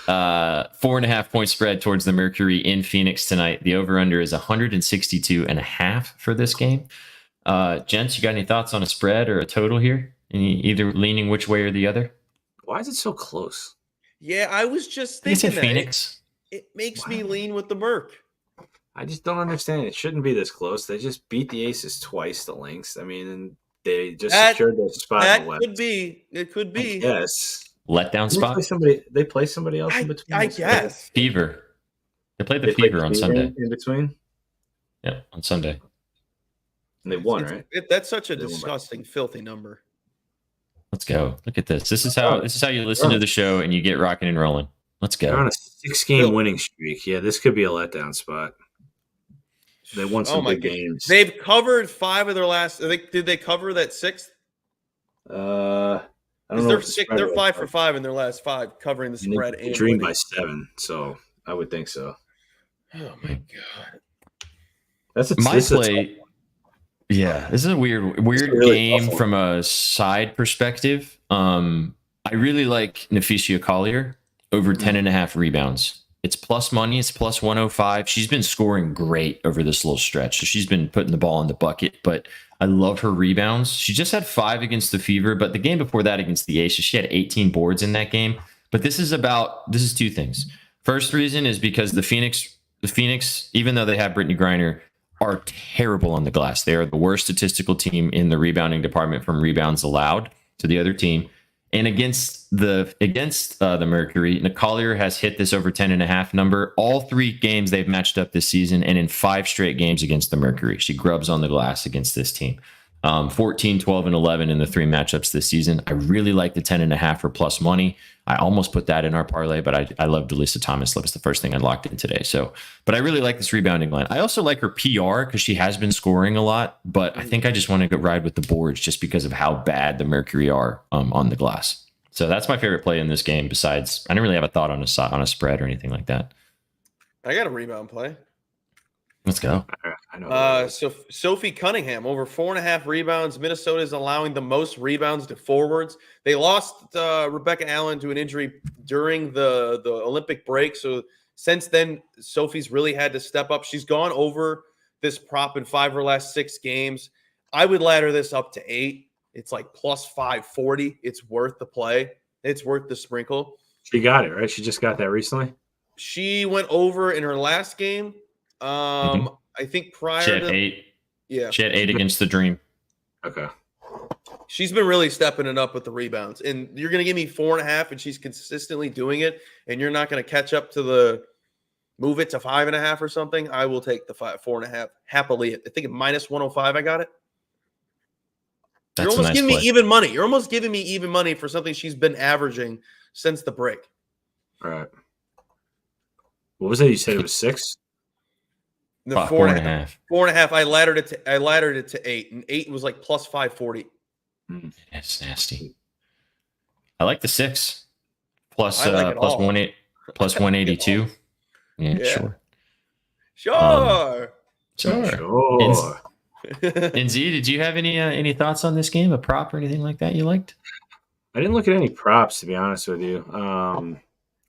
4.5 point spread towards the Mercury in Phoenix tonight. The over-under is 162.5 for this game. Gents, you got any thoughts on a spread or a total here? Either leaning which way or the other? Why is it so close? Yeah, I was just thinking that Phoenix. It makes me lean with the Merc. I just don't understand. It shouldn't be this close. They just beat the Aces twice, the Lynx. I mean, and they just secured their spot in the West. Could be. It could be. Yes. Letdown spot. They play somebody else in between. I guess. Fever. They played the Fever on Sunday. In between. Yeah, on Sunday. And they won, right? That's such a disgusting, filthy number. Let's go. Look at this. This is how you listen to the show and you get rocking and rolling. Let's go. They're on a 6-game winning streak. Yeah, this could be a letdown spot. They won some big games. They've covered 5 of their last. Did they cover that 6th? I don't know. They're 5 for 5 in their last 5, covering the spread. They dreamed by 7, so I would think so. Oh my God! This is a weird game from a side perspective. I really like Neficia Collier over 10.5 rebounds. It's plus money. It's plus 105. She's been scoring great over this little stretch. So she's been putting the ball in the bucket, but I love her rebounds. She just had 5 against the Fever, but the game before that against the Aces, she had 18 boards in that game. But this is 2 things. First reason is because the Phoenix, even though they have Brittany Griner, are terrible on the glass. They are the worst statistical team in the rebounding department from rebounds allowed to the other team. And against the Mercury, Collier has hit this over 10.5 number. All 3 games they've matched up this season, and in 5 straight games against the Mercury, she grubs on the glass against this team. 14, 12, and 11 in the 3 matchups this season. I really like the 10.5 for plus money. I almost put that in our parlay, but I love Delisa Thomas. That was the first thing I locked in today. But I really like this rebounding line. I also like her PR because she has been scoring a lot, but I think I just want to go ride with the boards just because of how bad the Mercury are on the glass. So that's my favorite play in this game. Besides, I don't really have a thought on a spread or anything like that. I got a rebound play. Let's go. I know. So Sophie Cunningham over 4.5 rebounds. Minnesota is allowing the most rebounds to forwards. They lost Rebecca Allen to an injury during the Olympic break. So since then, Sophie's really had to step up. She's gone over this prop in 5 of her last 6 games. I would ladder this up to 8. It's like plus 540. It's worth the play. It's worth the sprinkle. She got it, right? She just got that recently? She went over in her last game. I think prior she had to 8. Yeah. She had 8 against the Dream. Okay. She's been really stepping it up with the rebounds. And you're going to give me 4.5, and she's consistently doing it, and you're not going to catch up to move it to 5.5 or something, I will take the 4.5 happily. I think at -105, I got it. You're almost giving me even money. You're almost giving me even money for something she's been averaging since the break. All right. What was it? You said it was 6? The 4.5. 4.5. I laddered it to 8, and 8 was like plus 540. That's nasty. I like the 6 plus 182. Yeah, sure. Sure. And Z, did you have any thoughts on this game? A prop or anything like that you liked? I didn't look at any props, to be honest with you.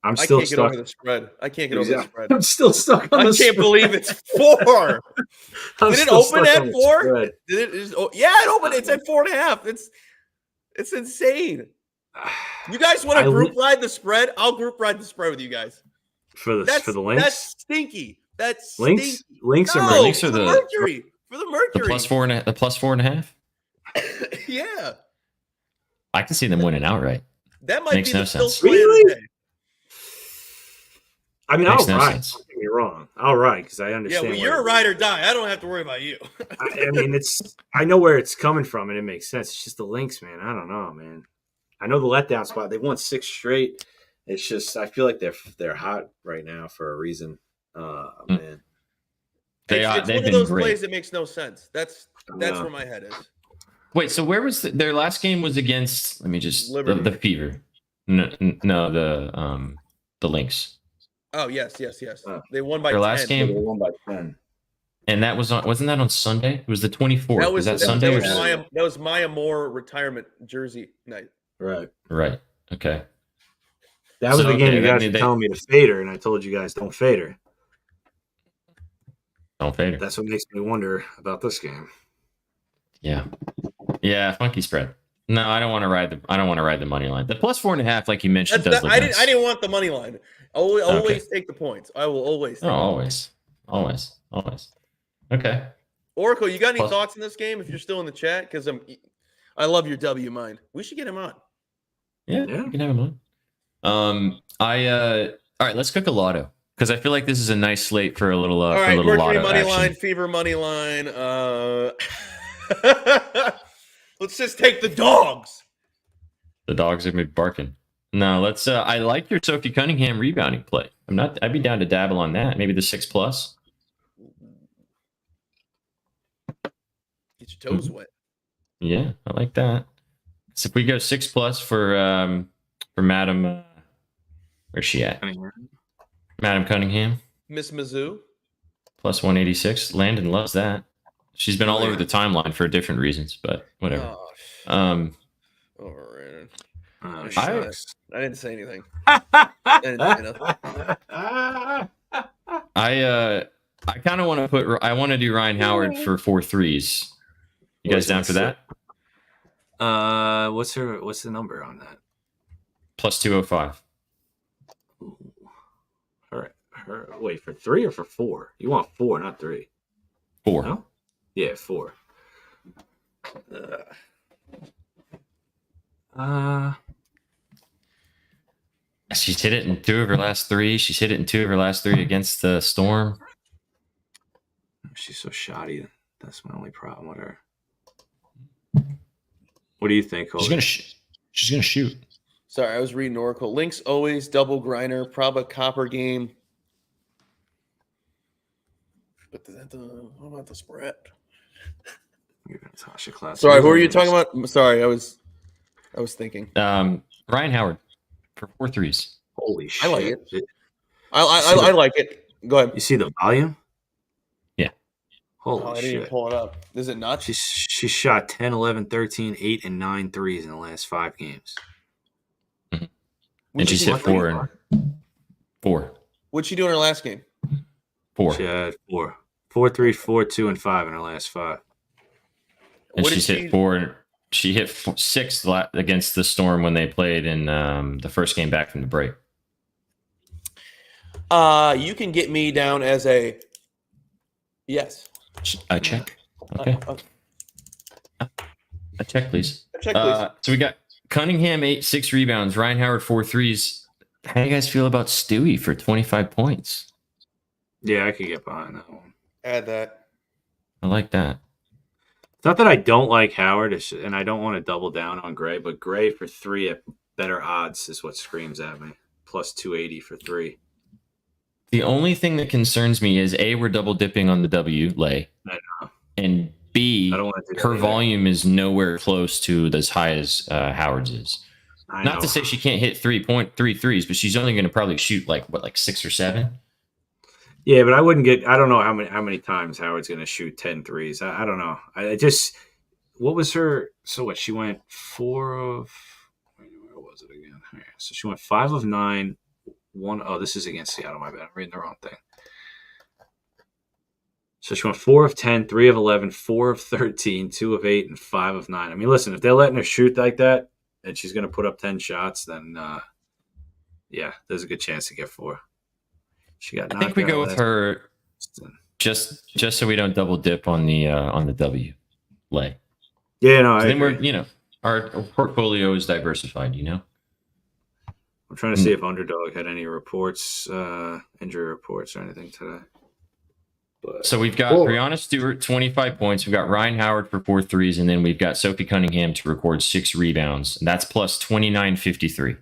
I can't get over the spread. I can't get over the spread. I'm still stuck on the spread. I can't believe it's 4. Did it open at 4? Did it? It opened. It's at 4.5. It's insane. You guys want to group ride the spread? I'll group ride the spread with you guys. For the links? That's stinky. That's links. Stinky. Links no, are links are the Mercury. For the Mercury. The plus 4.5. Yeah. I can see them winning outright. That might Makes be no the still sense. really? I mean, Makes I'll no ride. sense. Don't get me wrong. I'll ride because I understand. Yeah, well, you're a ride or die. I don't have to worry about you. I mean, I know where it's coming from, and it makes sense. It's just the links, man. I don't know, man. I know the letdown spot. They won 6 straight. It's just I feel like they're hot right now for a reason. Man, it's one of those plays that makes no sense. That's where my head is. Wait, so where was their last game? Was against? Let me just the Fever. No, the Lynx. Oh yes. They won by their 10. last game. They won by 10. And that wasn't that on Sunday? It was the 24th. Was that Sunday? That was Maya Moore retirement jersey night. Right. Okay. That was the game you guys were telling me to fade her, and I told you guys don't fade her. Don't fade her. That's what makes me wonder about this game. Yeah, funky spread. No, I don't want to ride the money line. The plus 4.5, like you mentioned, I didn't want the money line. Always take the points. I will always. Always. Okay. Oracle, you got any thoughts in this game? If you're still in the chat, because I love your W mind. We should get him on. Yeah, you can have him on. All right, let's cook a lotto because I feel like this is a nice slate for a little. All right, for a little Mercury lotto money action. line, Fever money line. Let's just take the dogs. The dogs are gonna be barking. No, let's. I like your Sophie Cunningham rebounding play. I'd be down to dabble on that. Maybe the 6+. Get your toes wet. Yeah, I like that. So if we go 6+ for Madam, where's she at? Madam Cunningham. Miss Mizzou. Plus 186. Landon loves that. She's been all over the timeline for different reasons, but whatever. Overrated. I didn't say anything. I didn't say nothing. I kind of want to I want to do Ryan Howard for 4 threes. You guys down for that? What's the number on that? Plus 205. Ooh. All right. Wait, for 3 or for 4? You want 4, not 3. 4. No? Yeah, 4. She's hit it in 2 of her last 3. She's hit it in 2 of her last 3 against the Storm. She's so shoddy. That's my only problem with her. What do you think, Cole? She's gonna shoot. Sorry, I was reading Oracle. Links always double grinder, probably copper game. But what about the spread? Sorry, who are you talking about? Sorry, I was thinking. Ryan Howard for 4 threes. Holy shit! I like it. I like it. Go ahead. You see the volume? Yeah. Holy I shit! didn't even pull it up. Is it nuts? She shot 10, 11, 13, 8, and 9 threes in the last 5 games. Mm-hmm. And she's hit 4 and 4. What'd she do in her last game? 4. She had 4. 4, 3, 4, 2, and 5 in her last 5. And she's hit 4. She hit 6 against the Storm when they played in the first game back from the break. You can get me down as a yes. A check. Okay. A check, please. A check, please. So we got Cunningham 6 rebounds. Ryan Howard 4 threes. How do you guys feel about Stewie for 25 points? Yeah, I could get behind that one. Add that. I like that. It's not that I don't like Howard, and I don't want to double down on Gray, but Gray for 3 at better odds is what screams at me. Plus 280 for 3. The only thing that concerns me is A, we're double dipping on the W lay. I know. And B, I don't want to do her that volume is nowhere close to as high as Howard's is. Not to say she can't hit 3.3 threes, but she's only going to probably shoot like 6 or 7. Yeah, but I wouldn't get. I don't know how many times Howard's going to shoot 10 threes. I don't know. I just. What was her? So what? She went 4 of. Where was it again? Here. So she went 5 of 9. 1. Oh, this is against Seattle. My bad. I'm reading the wrong thing. So she went 4 of 10, 3 of 11, 4 of 13, 2 of 8, and 5 of 9. I mean, listen, if they're letting her shoot like that, and she's going to put up 10 shots, then yeah, there's a good chance to get 4. She got. I think we go with her just so we don't double dip on the W lay. Yeah, no. So then we're our portfolio is diversified. I'm trying to see if Underdog had any reports, injury reports or anything today. But, so we've got Brianna Stewart 25 points. We've got Ryan Howard for 4 threes, and then we've got Sophie Cunningham to record 6 rebounds. And that's plus 29.53.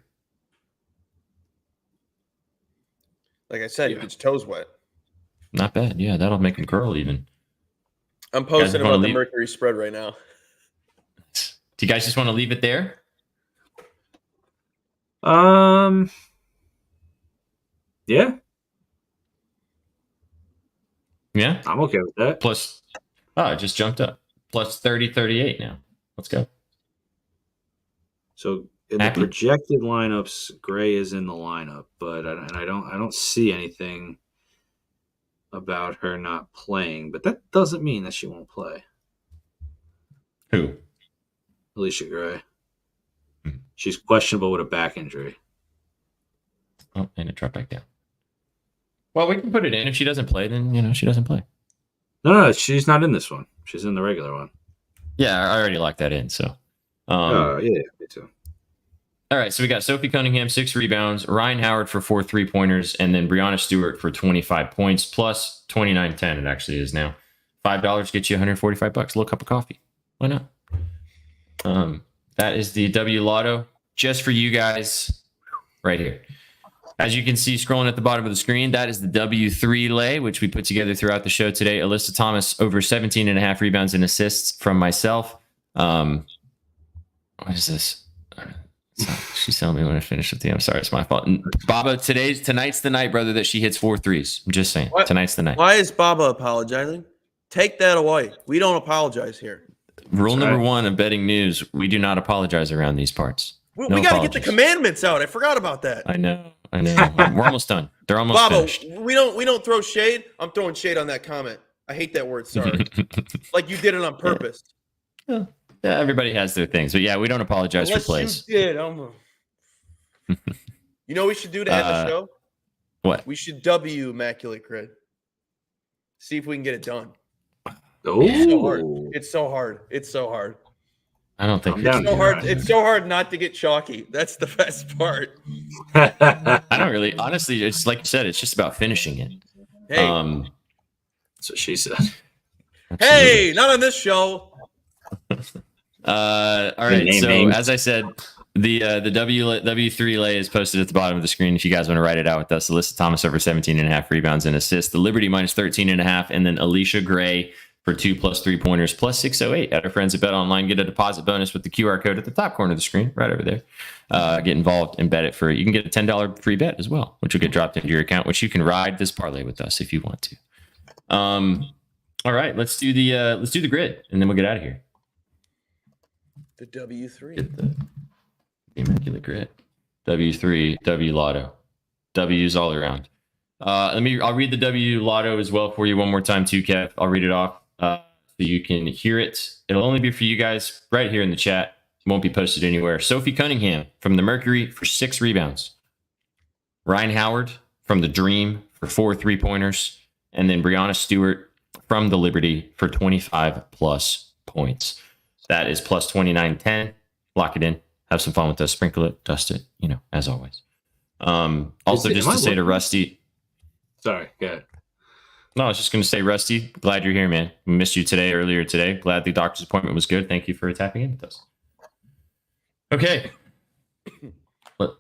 Like I said, he gets toes wet. Not bad. Yeah, that'll make him curl even. I'm posting about the Mercury spread right now. Do you guys just want to leave it there? Yeah. Yeah? I'm okay with that. Plus, it just jumped up. Plus 30.38 now. Let's go. So in the projected lineups, Gray is in the lineup, but I don't see anything about her not playing. But that doesn't mean that she won't play. Who? Alicia Gray. She's questionable with a back injury. Oh, and it dropped back down. Well, we can put it in. If she doesn't play, then she doesn't play. No, she's not in this one. She's in the regular one. Yeah, I already locked that in. So. Yeah, me too. All right, so we got Sophie Cunningham, 6 rebounds, Ryan Howard for 4 3-pointers, and then Brianna Stewart for 25 points, plus 29.10 it actually is now. $5 gets you $145, a little cup of coffee. Why not? That is the W Lotto just for you guys right here. As you can see scrolling at the bottom of the screen, that is the W3 lay, which we put together throughout the show today. Alyssa Thomas over 17.5 rebounds and assists from myself. What is this? She's telling me when I finish with you. I'm sorry, it's my fault. Baba, tonight's the night, brother, that she hits 4 threes. I'm just saying. What? Tonight's the night. Why is Baba apologizing? Take that away. We don't apologize here. Rule number 1 of betting news: we do not apologize around these parts. We got to get the commandments out. I forgot about that. I know. We're almost done. They're almost Baba, finished. we don't throw shade. I'm throwing shade on that comment. I hate that word. Sorry. Like you did it on purpose. Yeah, everybody has their things, but yeah, we don't apologize for plays. You did. You know what we should do to end the show? What? We should W Immaculate Grid. See if we can get it done. Oh, it's so hard. I don't think it's so hard. It's so hard not to get chalky. That's the best part. I don't really, honestly. It's like you said. It's just about finishing it. Hey, that's what she said. Hey, not on this show. All right. So as I said, the W3 lay is posted at the bottom of the screen. If you guys want to write it out with us, Alyssa Thomas over 17.5 rebounds and assists. The Liberty minus 13.5, and then Alicia Gray for 2 plus 3-pointers plus 608 at our friends at BetOnline. Get a deposit bonus with the QR code at the top corner of the screen, right over there. Get involved and bet it for. You can get a $10 free bet as well, which will get dropped into your account, which you can ride this parlay with us if you want to. All right, let's do the grid, and then we'll get out of here. The W3. Get the Immaculate Grid. W3, W Lotto. W's all around. I'll read the W Lotto as well for you one more time too, Kev. I'll read it off so you can hear it. It'll only be for you guys right here in the chat. It won't be posted anywhere. Sophie Cunningham from the Mercury for 6 rebounds. Ryan Howard from the Dream for 4 3-pointers. And then Brianna Stewart from the Liberty for 25 plus points. That is plus 29.10. Lock it in. Have some fun with us. Sprinkle it, dust it, as always. Also, just to say to Rusty. Sorry, go ahead. No, I was just going to say, Rusty, glad you're here, man. We missed you earlier today. Glad the doctor's appointment was good. Thank you for tapping in with us. Okay.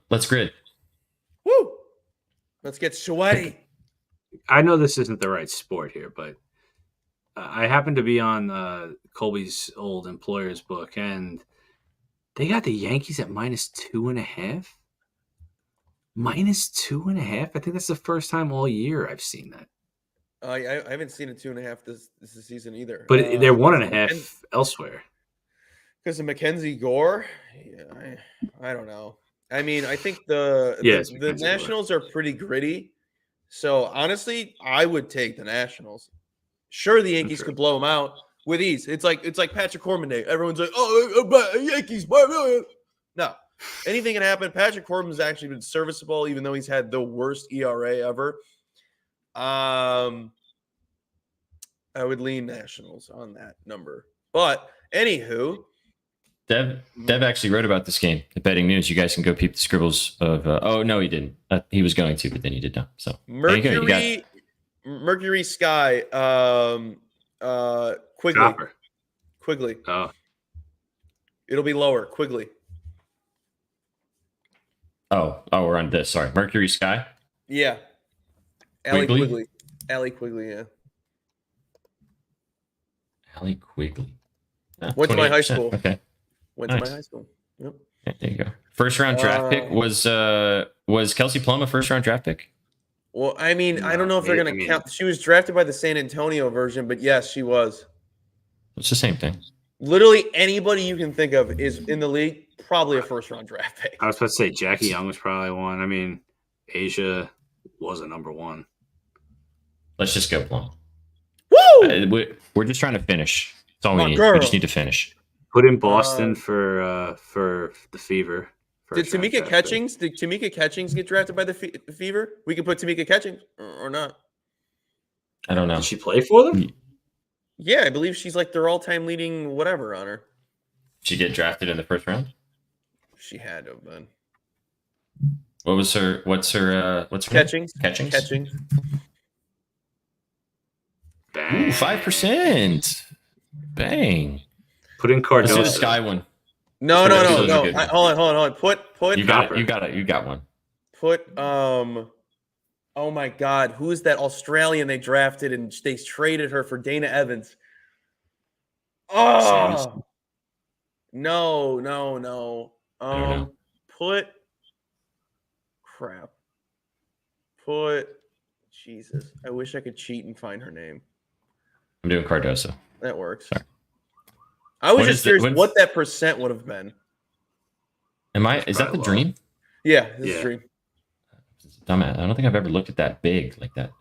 Let's grid. Woo! Let's get sweaty. I know this isn't the right sport here, but I happen to be on Colby's old employer's book, and they got the Yankees at -2.5. -2.5. I think that's the first time all year I've seen that. I haven't seen a 2.5 this season either. But they're 1.5 elsewhere. Because of Mackenzie Gore? Yeah, I don't know. I mean, I think the Nationals are pretty gritty. So honestly, I would take the Nationals. Sure, the Yankees could blow them out with ease. It's like Patrick Corbin Day. Everyone's like, "Oh, Yankees!" No, anything can happen. Patrick Corbin's actually been serviceable, even though he's had the worst ERA ever. I would lean Nationals on that number. But anywho, Dev actually wrote about this game at Betting News. You guys can go peep the scribbles of. Oh no, he didn't. He was going to, but then he did not. So Mercury Sky. Quigley. Chopper. Quigley. Oh, It'll be lower. Quigley. Oh, we're on this. Sorry, Mercury Sky. Yeah. Allie Quigley. Allie Quigley. Yeah. Allie Quigley. Went to my high school. Okay. Went to my high school. Yep. Okay, there you go. First round draft pick was Kelsey Plum a first round draft pick? Well, I mean, I don't know if they're going to count. She was drafted by the San Antonio version, but yes, she was. It's the same thing. Literally anybody you can think of is in the league, probably a first round draft pick. I was about to say Jackie Young was probably one. I mean, Asia was a number one. Let's just go Plum. Woo! We're just trying to finish. That's all we need. Girl. We just need to finish. Put in Boston for the Fever. Did Tamika Catchings get drafted by the Fever? We can put Tamika Catchings or not. I don't know. Did she play for them? Yeah, I believe she's like their all-time leading whatever on her. She get drafted in the first round? She had to have been. What's her Catchings? Catchings? Catchings. Ooh, 5%. Bang. Put in Cardoso. Let's do the Sky one. No. Hold on. Put. You got it. You got one. Put. Oh my God, who's that Australian they drafted and they traded her for Dana Evans? Oh. No. Put. Crap. Put. Jesus. I wish I could cheat and find her name. I'm doing Cardoso. That works. Sorry. I was just curious what that percent would have been. Is that the dream? Yeah, this is dream. Dumbass. I don't think I've ever looked at that big like that.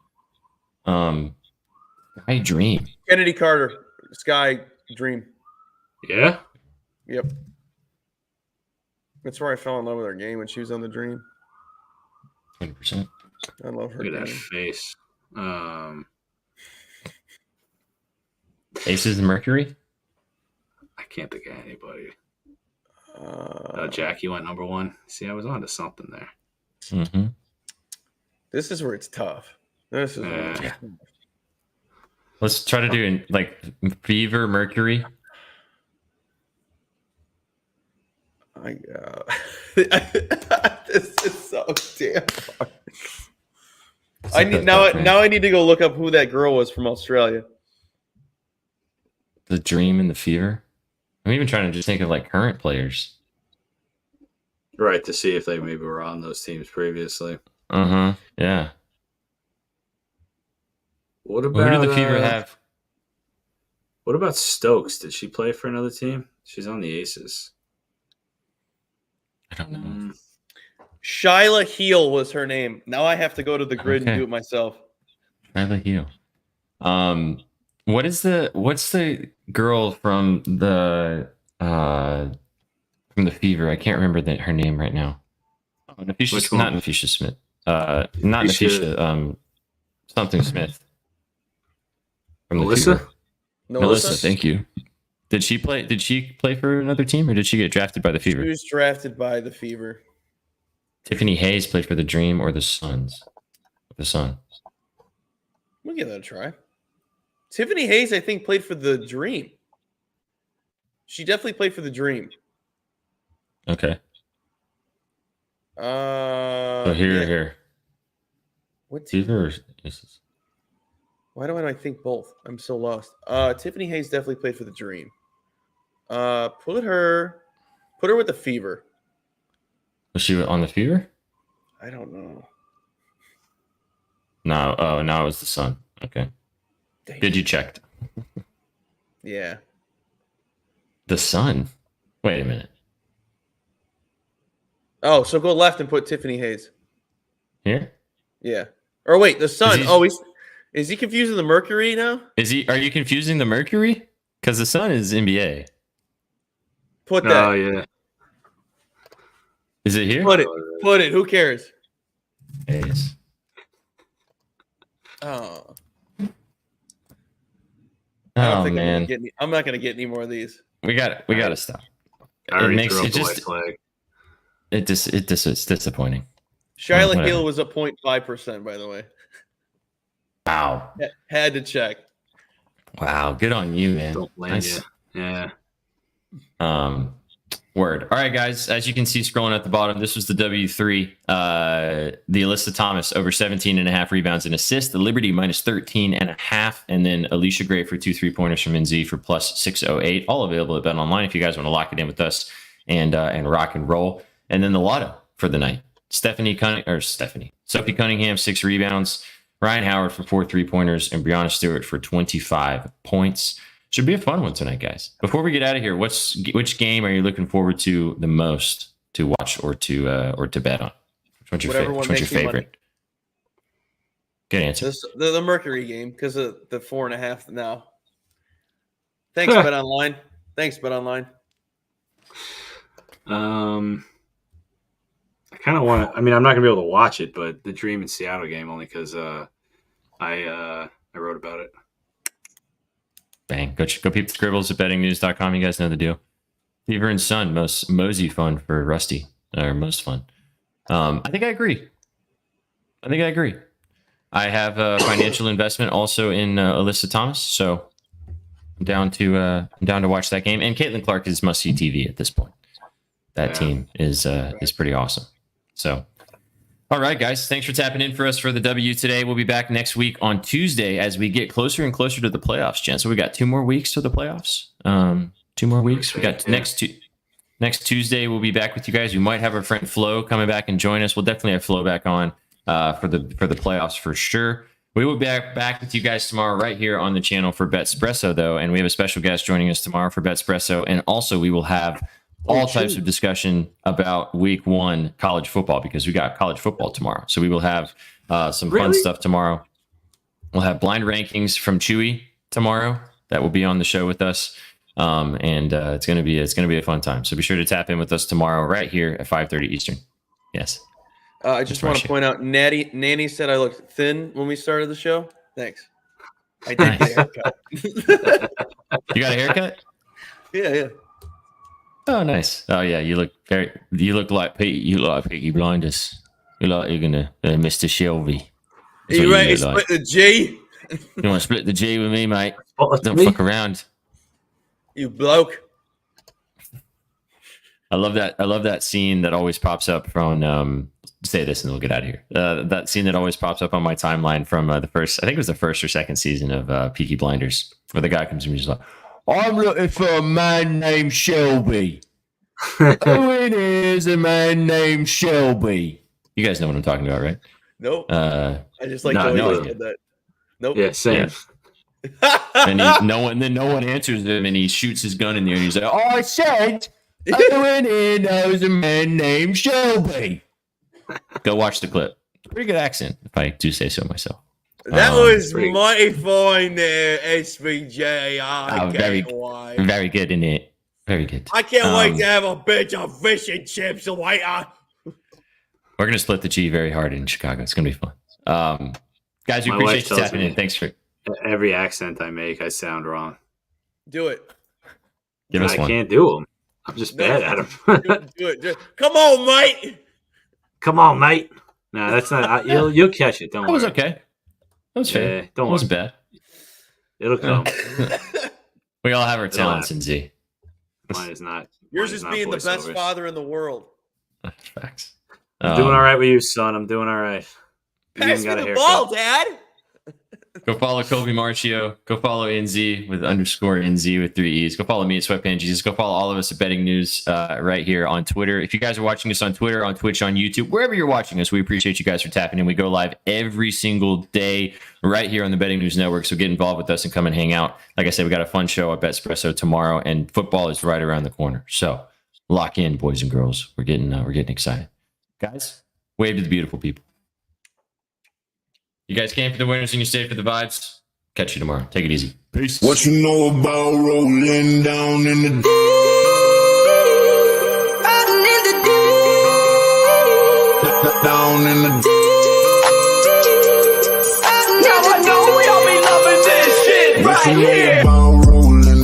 Sky Dream. Kennedy Carter, Sky Dream. Yeah? Yep. That's where I fell in love with her game when she was on the Dream. 20%. I love her. Look at that face. Aces and Mercury? I can't think of anybody. Jackie went number one. See, I was on to something there. Mm-hmm. This is where it's tough. Let's try to do like Fever, Mercury. This is so damn hard. I need to go look up who that girl was from Australia. The Dream and the Fever. I'm even trying to just think of like current players. Right, to see if they maybe were on those teams previously. Yeah. What about who did the Fever have? What about Stokes? Did she play for another team? She's on the Aces. I don't know. Shyla Heel was her name. Now I have to go to the grid and do it myself. Shyla Heel. What's the girl from the Fever? I can't remember her name right now. Not Nafisha Smith. Not Nafisha. Something Smith. From Melissa? Melissa, thank you. Did she play for another team, or did she get drafted by the Fever? She was drafted by the Fever. Tiffany Hayes played for the Dream or the Suns. The Sun. We'll give that a try. Tiffany Hayes, I think, played for the Dream. She definitely played for the Dream. Okay. So here. What team? Fever. Why do I think both? I'm so lost. Tiffany Hayes definitely played for the Dream. Put her with the Fever. Was she on the Fever? I don't know. No. Oh, no, it was the Sun. Okay. Dang. Did you check? Yeah. The Sun. Wait a minute. Oh, so go left and put Tiffany Hayes. Here? Yeah. Or wait, the Sun. Is he confusing the Mercury now? Are you confusing the Mercury? Because the Sun is NBA. Put that. Oh yeah. Is it here? Put it. Who cares? Hayes. Oh. Oh man. I'm not gonna get any more of these. We got to stop. It's disappointing. Shyla Hill was a 0.5%, by the way. Wow. Had to check. Wow. Good on you, man. Don't blame you. Yeah. Word. All right, guys. As you can see scrolling at the bottom, this was the W3. The Alyssa Thomas over 17.5 rebounds and assists. The Liberty minus 13.5. And then Alicia Gray for 2 3-pointers from NZ for plus 608. All available at BetOnline if you guys want to lock it in with us and rock and roll. And then the lotto for the night. Sophie Cunningham, 6 rebounds. Ryan Howard for 4 3-pointers. And Brianna Stewart for 25 points. Should be a fun one tonight, guys. Before we get out of here, which game are you looking forward to the most to watch or to bet on? Which one's your favorite? Good answer. The Mercury game because of the 4.5 now. Thanks, BetOnline. Thanks, BetOnline. I kind of want to. I mean, I'm not gonna be able to watch it, but the Dream in Seattle game only because I wrote about it. Bang. Go peep the scribbles at bettingnews.com. You guys know the deal. Fever and Sun, most Mosey fun for Rusty, or most fun. I think I agree. I have a financial investment also in Alyssa Thomas, so I'm down to watch that game. And Caitlin Clark is must-see TV at this point. That team is pretty awesome. So, all right, guys. Thanks for tapping in for us for the W today. We'll be back next week on Tuesday as we get closer and closer to the playoffs, Jen. So we got 2 more weeks to the playoffs. 2 more weeks. We got next Tuesday. We'll be back with you guys. We might have our friend Flo coming back and join us. We'll definitely have Flo back on for the playoffs for sure. We will be back with you guys tomorrow right here on the channel for Betspresso, though, and we have a special guest joining us tomorrow for Betspresso, and also we will have all types of discussion about week 1 college football because we got college football tomorrow. So we will have some fun stuff tomorrow. We'll have blind rankings from Chewy tomorrow that will be on the show with us. And it's going to be a fun time. So be sure to tap in with us tomorrow right here at 5:30 Eastern. Yes. I just want to point out, Nanny said I looked thin when we started the show. Thanks. I did get a haircut. You got a haircut? Yeah. Oh, nice. Oh, yeah. You look like Peaky Blinders. You look like you're gonna Mr. Shelby. Are you ready to split the G? You want to split the G with me, mate? Don't fuck around. You bloke. I love that scene that always pops up from say this and we'll get out of here. That scene that always pops up on my timeline from I think it was the first or second season of Peaky Blinders, where the guy comes to me and he's like, I'm looking for a man named Shelby. Who it is a man named Shelby? You guys know what I'm talking about, right? Nope. I just like the way you said that. Nope. Yeah, same. Yeah. And no one answers him, and he shoots his gun in there, and he's like, I said, everyone here knows a man named Shelby. Go watch the clip. Pretty good accent, if I do say so myself. That was mighty fine there, SVJ. Very good, isn't it? Very good. I can't wait to have a bitch of fish and chips later. We're going to split the G very hard in Chicago. It's going to be fun. Guys, we appreciate you tapping in. Thanks for every accent I make, I sound wrong. Do it. Give us one. I can't do them. I'm just bad at them. Do it. Come on, mate. Come on, mate. No, that's not. You'll catch it. Don't worry. That was okay. That was fair. Yeah, don't it wasn't bad. It'll come. We all have our talents in Z. Mine is not. Yours is being the best father in the world. Facts. I'm doing all right with you, son. I'm doing all right. Pass me the ball, Dad. Go follow Kobe Marcio. Go follow NZ with _NZ with 3 E's. Go follow me at Sweatband Jesus. Go follow all of us at Betting News right here on Twitter. If you guys are watching us on Twitter, on Twitch, on YouTube, wherever you're watching us, we appreciate you guys for tapping in. We go live every single day right here on the Betting News Network. So get involved with us and come and hang out. Like I said, we got a fun show at Betspresso tomorrow, and football is right around the corner. So lock in, boys and girls. We're getting excited. Guys, wave to the beautiful people. You guys came for the winners and you stayed for the vibes. Catch you tomorrow. Take it easy. Peace. What you know about rolling down in the deep? Down in the deep. Now I know we all be loving this shit right here. Rolling.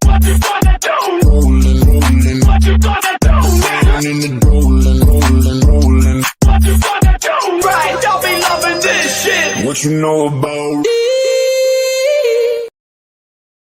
What you gonna do? Rolling. What you gonna do? Down in the rolling. What you gonna do? Right, y'all be loving this shit. What you know